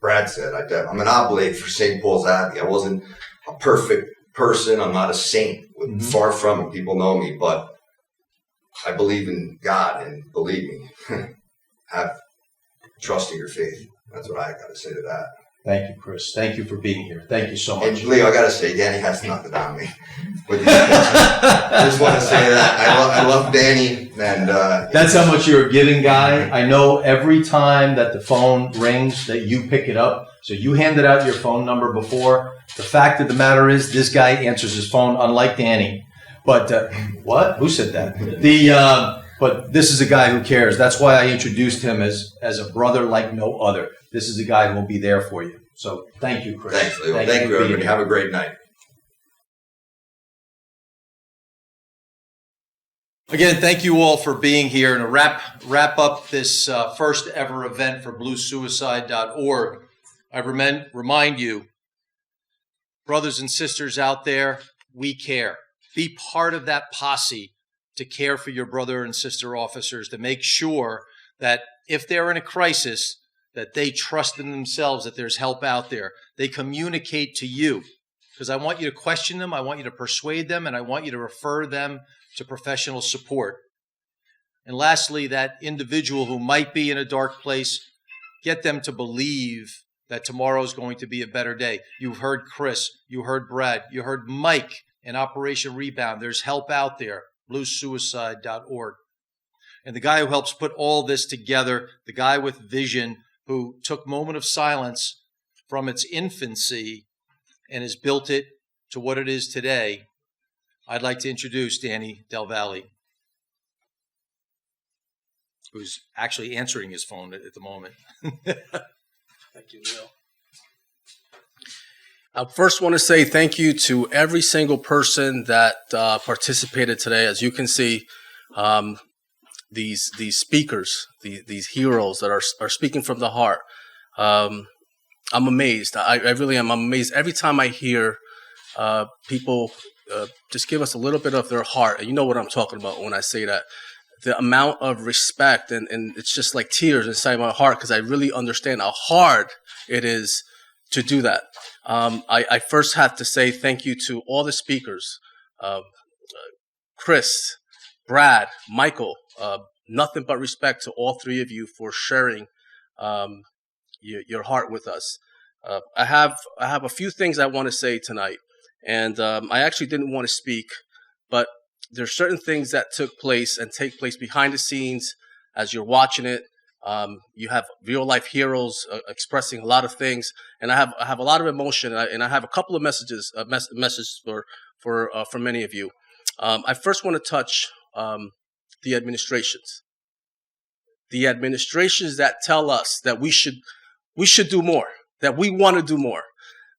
Brad said, I'm an oblate for St. Paul's Abbey. I wasn't a perfect person. I'm not a saint. Far from it. People know me. But I believe in God, and believe me, have trust in your faith. That's what I got to say to that. Thank you, Chris. Thank you for being here. Thank you so And much. Leo, I got to say, Danny has nothing on me. But I just want to say that I love Danny, and That's how much you're a giving guy. I know every time that the phone rings that you pick it up. So you handed out your phone number before. The fact of the matter is this guy answers his phone, unlike Danny. But what? Who said that? But this is a guy who cares. That's why I introduced him as a brother like no other. This is a guy who will be there for you. So thank you, Chris. thanks, Leo. Thank for you, being everybody. here. Have a great night. Again, thank you all for being here. And to wrap up this first ever event for bluesuicide.org, I remind you, brothers and sisters out there, we care. Be part of that posse to care for your brother and sister officers, to make sure that if they're in a crisis, that they trust in themselves, that there's help out there. They communicate to you, because I want you to question them, I want you to persuade them, and I want you to refer them to professional support. And lastly, that individual who might be in a dark place, get them to believe that tomorrow is going to be a better day. You've heard Chris, you heard Brad, you heard Mike in Operation Rebound. There's help out there, bluesuicide.org. And the guy who helps put all this together, the guy with vision who took Moment of Silence from its infancy and has built it to what it is today, I'd like to introduce Danny Del Valle, who's actually answering his phone at the moment. Thank you, Neil. I first want to say thank you to every single person that participated today. As you can see, these speakers, these heroes that are speaking from the heart. I'm amazed. I really am. I'm amazed every time I hear people just give us a little bit of their heart. And you know what I'm talking about when I say that. The amount of respect, and it's just like tears inside my heart, because I really understand how hard it is to do that. I first have to say thank you to all the speakers, Chris, Brad, Michael, nothing but respect to all three of you for sharing your heart with us. I have a few things I want to say tonight, and I actually didn't want to speak, but there's certain things that took place and take place behind the scenes as you're watching it. You have real life heroes expressing a lot of things, and I have a lot of emotion, and I have a couple of messages for many of you. I first want to touch the administrations that tell us that we should do more, that we want to do more.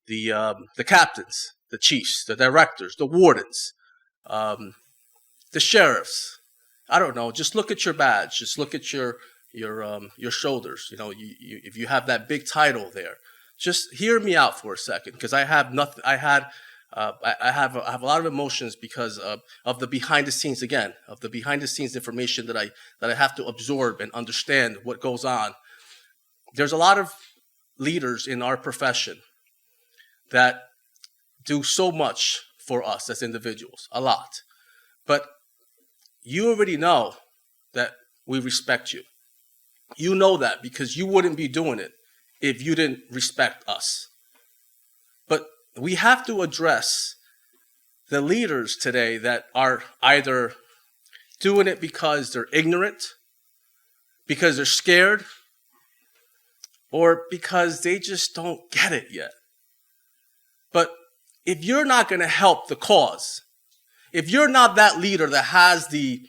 The captains, the chiefs, the directors, the wardens, the sheriffs. I don't know. Just look at your badge. Just look at your shoulders. You know, if you have that big title there, just hear me out for a second, because I have nothing. I have a lot of emotions because of the behind the scenes, again, of the behind the scenes information that I have to absorb and understand what goes on. There's a lot of leaders in our profession that do so much for us as individuals, a lot. But you already know that we respect you. You know that because you wouldn't be doing it if you didn't respect us. But we have to address the leaders today that are either doing it because they're ignorant, because they're scared, or because they just don't get it yet. But if you're not going to help the cause, if you're not that leader that has the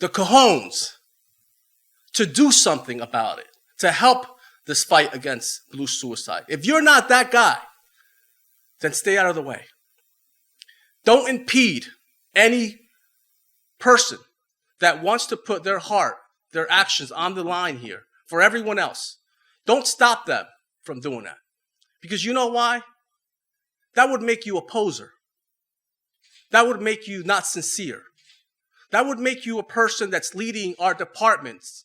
cojones to do something about it, to help this fight against blue suicide, if you're not that guy, then stay out of the way. Don't impede any person that wants to put their heart, their actions on the line here for everyone else. Don't stop them from doing that. Because you know why? That would make you a poser. That would make you not sincere. That would make you a person that's leading our departments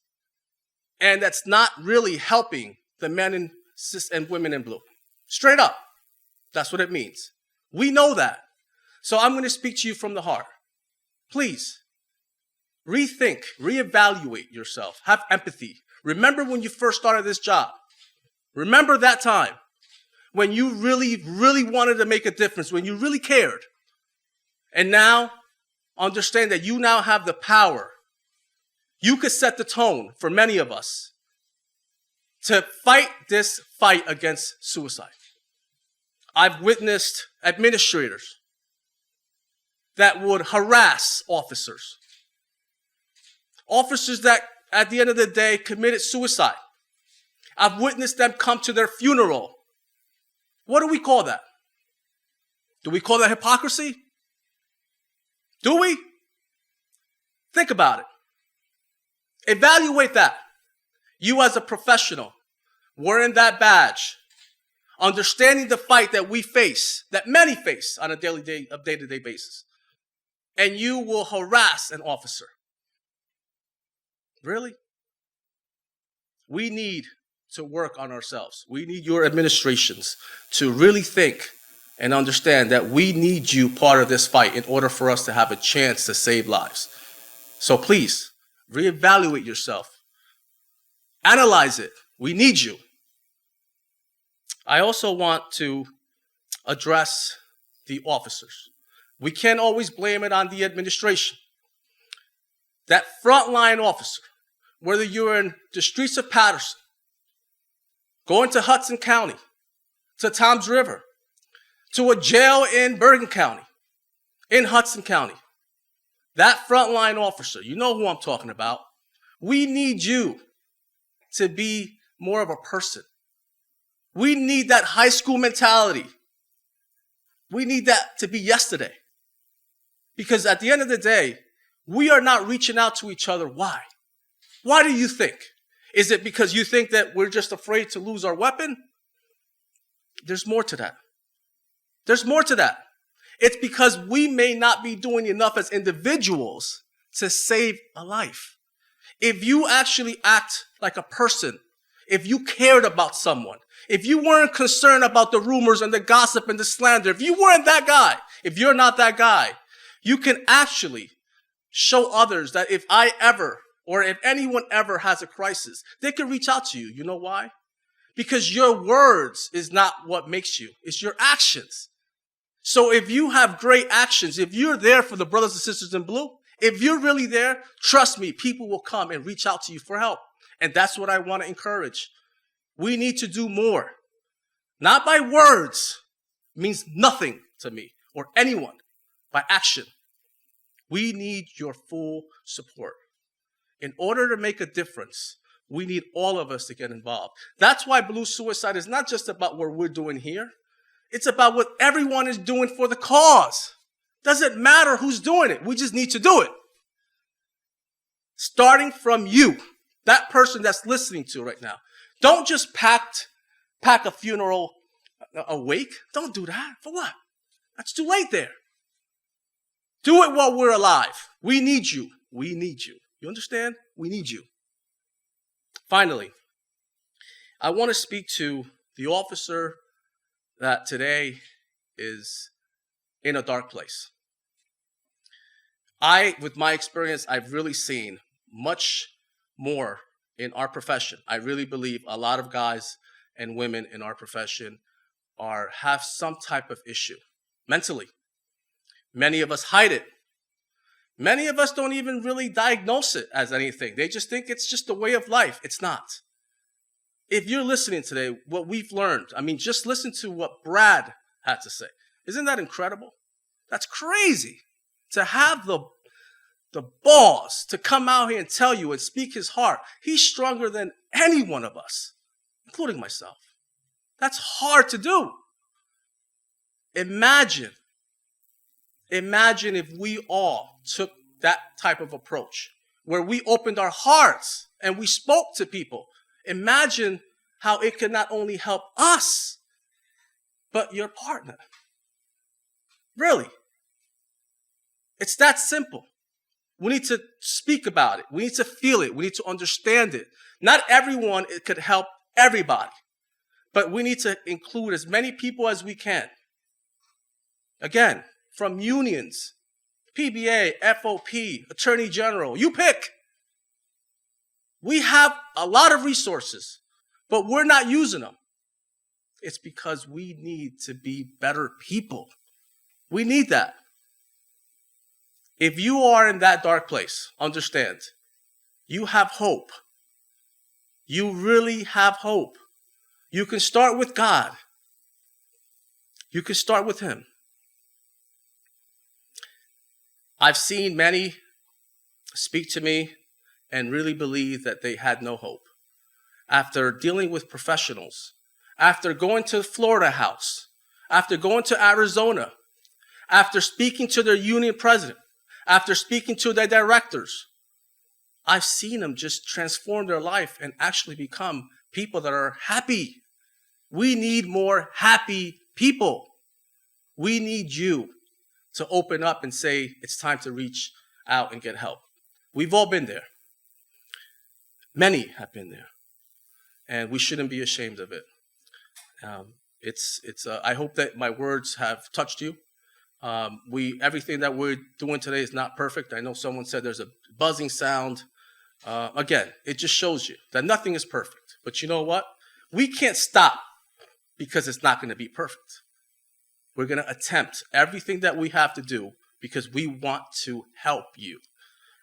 and that's not really helping the men and women in blue. Straight up. That's what it means. We know that. So I'm going to speak to you from the heart. Please, rethink, reevaluate yourself, have empathy. Remember when you first started this job. Remember that time when you really, really wanted to make a difference, when you really cared. And now, understand that you now have the power. You could set the tone for many of us to fight this fight against suicide. I've witnessed administrators that would harass officers. Officers that, at the end of the day, committed suicide. I've witnessed them come to their funeral. What do we call that? Do we call that hypocrisy? Do we? Think about it. Evaluate that. You as a professional, wearing that badge, understanding the fight that we face, that many face on a day-to-day basis, and you will harass an officer. Really? We need to work on ourselves. We need your administrations to really think and understand that we need you part of this fight in order for us to have a chance to save lives. So please, reevaluate yourself. Analyze it. We need you. I also want to address the officers. We can't always blame it on the administration. That frontline officer, whether you're in the streets of Patterson, going to Hudson County, to Toms River, to a jail in Bergen County, in Hudson County, that frontline officer, you know who I'm talking about. We need you to be more of a person. We need that high school mentality. We need that to be yesterday. Because at the end of the day, we are not reaching out to each other. Why? Why do you think? Is it because you think that we're just afraid to lose our weapon? There's more to that. There's more to that. It's because we may not be doing enough as individuals to save a life. If you actually act like a person, if you cared about someone, if you weren't concerned about the rumors and the gossip and the slander, if you weren't that guy, if you're not that guy, you can actually show others that if I ever, or if anyone ever has a crisis, they can reach out to you. You know why? Because your words is not what makes you. It's your actions. So if you have great actions, if you're there for the brothers and sisters in blue, if you're really there, trust me, people will come and reach out to you for help. And that's what I want to encourage. We need to do more. Not by words. It means nothing to me or anyone. By action. We need your full support. In order to make a difference, we need all of us to get involved. That's why Blue Suicide is not just about what we're doing here. It's about what everyone is doing for the cause. Doesn't matter who's doing it. We just need to do it. Starting from you, that person that's listening to right now. Don't just pack a funeral, a wake. Don't do that. For what? That's too late there. Do it while we're alive. We need you. We need you. You understand? We need you. Finally, I want to speak to the officer that today is in a dark place. With my experience, I've really seen much more in our profession. I really believe a lot of guys and women in our profession have some type of issue mentally. Many of us hide it. Many of us don't even really diagnose it as anything. They just think it's just a way of life. It's not. If you're listening today, what we've learned, just listen to what Brad had to say. Isn't that incredible? That's crazy to have the balls to come out here and tell you and speak his heart. He's stronger than any one of us, including myself. That's hard to do. Imagine if we all took that type of approach, where we opened our hearts and we spoke to people. Imagine how it could not only help us, but your partner. Really. It's that simple. We need to speak about it. We need to feel it. We need to understand it. Not everyone, it could help everybody, but we need to include as many people as we can. Again, from unions, PBA, FOP, Attorney General, you pick. We have a lot of resources, but we're not using them. It's because we need to be better people. We need that. If you are in that dark place, understand, you have hope. You really have hope. You can start with God. You can start with Him. I've seen many speak to me and really believe that they had no hope. After dealing with professionals, after going to Florida House, after going to Arizona, after speaking to their union president, after speaking to their directors, I've seen them just transform their life and actually become people that are happy. We need more happy people. We need you to open up and say, it's time to reach out and get help. We've all been there. Many have been there. And we shouldn't be ashamed of it. I hope that my words have touched you. Everything that we're doing today is not perfect. I know someone said there's a buzzing sound. Again, it just shows you that nothing is perfect. But you know what? We can't stop because it's not going to be perfect. We're going to attempt everything that we have to do because we want to help you.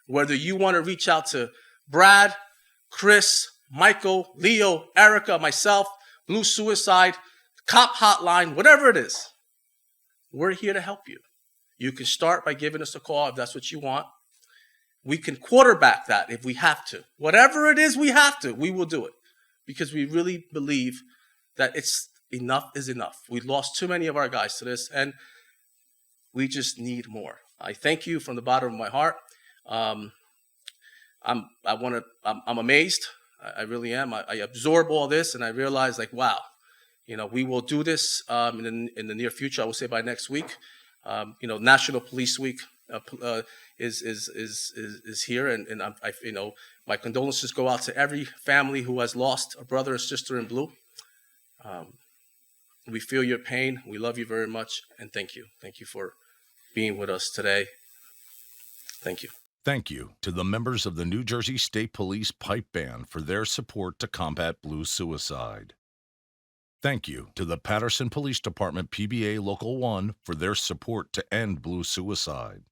Whether you want to reach out to Brad, Chris, Michael, Leo, Erica, myself, Blue Suicide, Cop Hotline, whatever it is, we're here to help you. You can start by giving us a call if that's what you want. We can quarterback that if we have to. Whatever it is we have to, we will do it. Because we really believe that enough is enough. We lost too many of our guys to this, and we just need more. I thank you from the bottom of my heart. I'm amazed. I really am. I absorb all this, and I realize, like, wow, we will do this in the near future. I will say by next week. National Police Week is here, and my condolences go out to every family who has lost a brother or sister in blue. We feel your pain. We love you very much, and thank you. Thank you for being with us today. Thank you. Thank you to the members of the New Jersey State Police Pipe Band for their support to combat blue suicide. Thank you to the Patterson Police Department PBA Local 1 for their support to end blue suicide.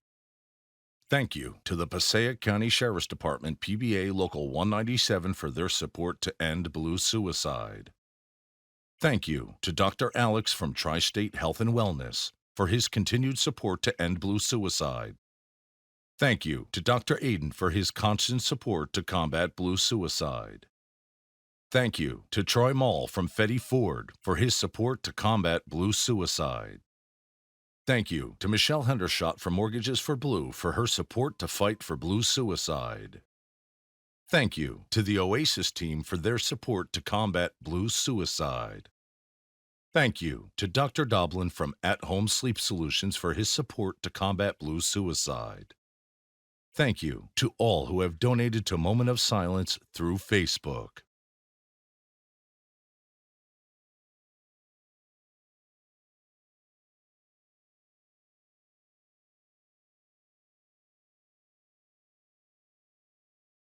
Thank you to the Passaic County Sheriff's Department PBA Local 197 for their support to end blue suicide. Thank you to Dr. Alex from Tri-State Health and Wellness for his continued support to end blue suicide. Thank you to Dr. Aiden for his constant support to combat blue suicide. Thank you to Troy Mall from Fetty Ford for his support to combat blue suicide. Thank you to Michelle Hendershot from Mortgages for Blue for her support to fight for blue suicide. Thank you to the Oasis team for their support to combat blue suicide. Thank you to Dr. Doblin from At Home Sleep Solutions for his support to combat blue suicide. Thank you to all who have donated to Moment of Silence through Facebook.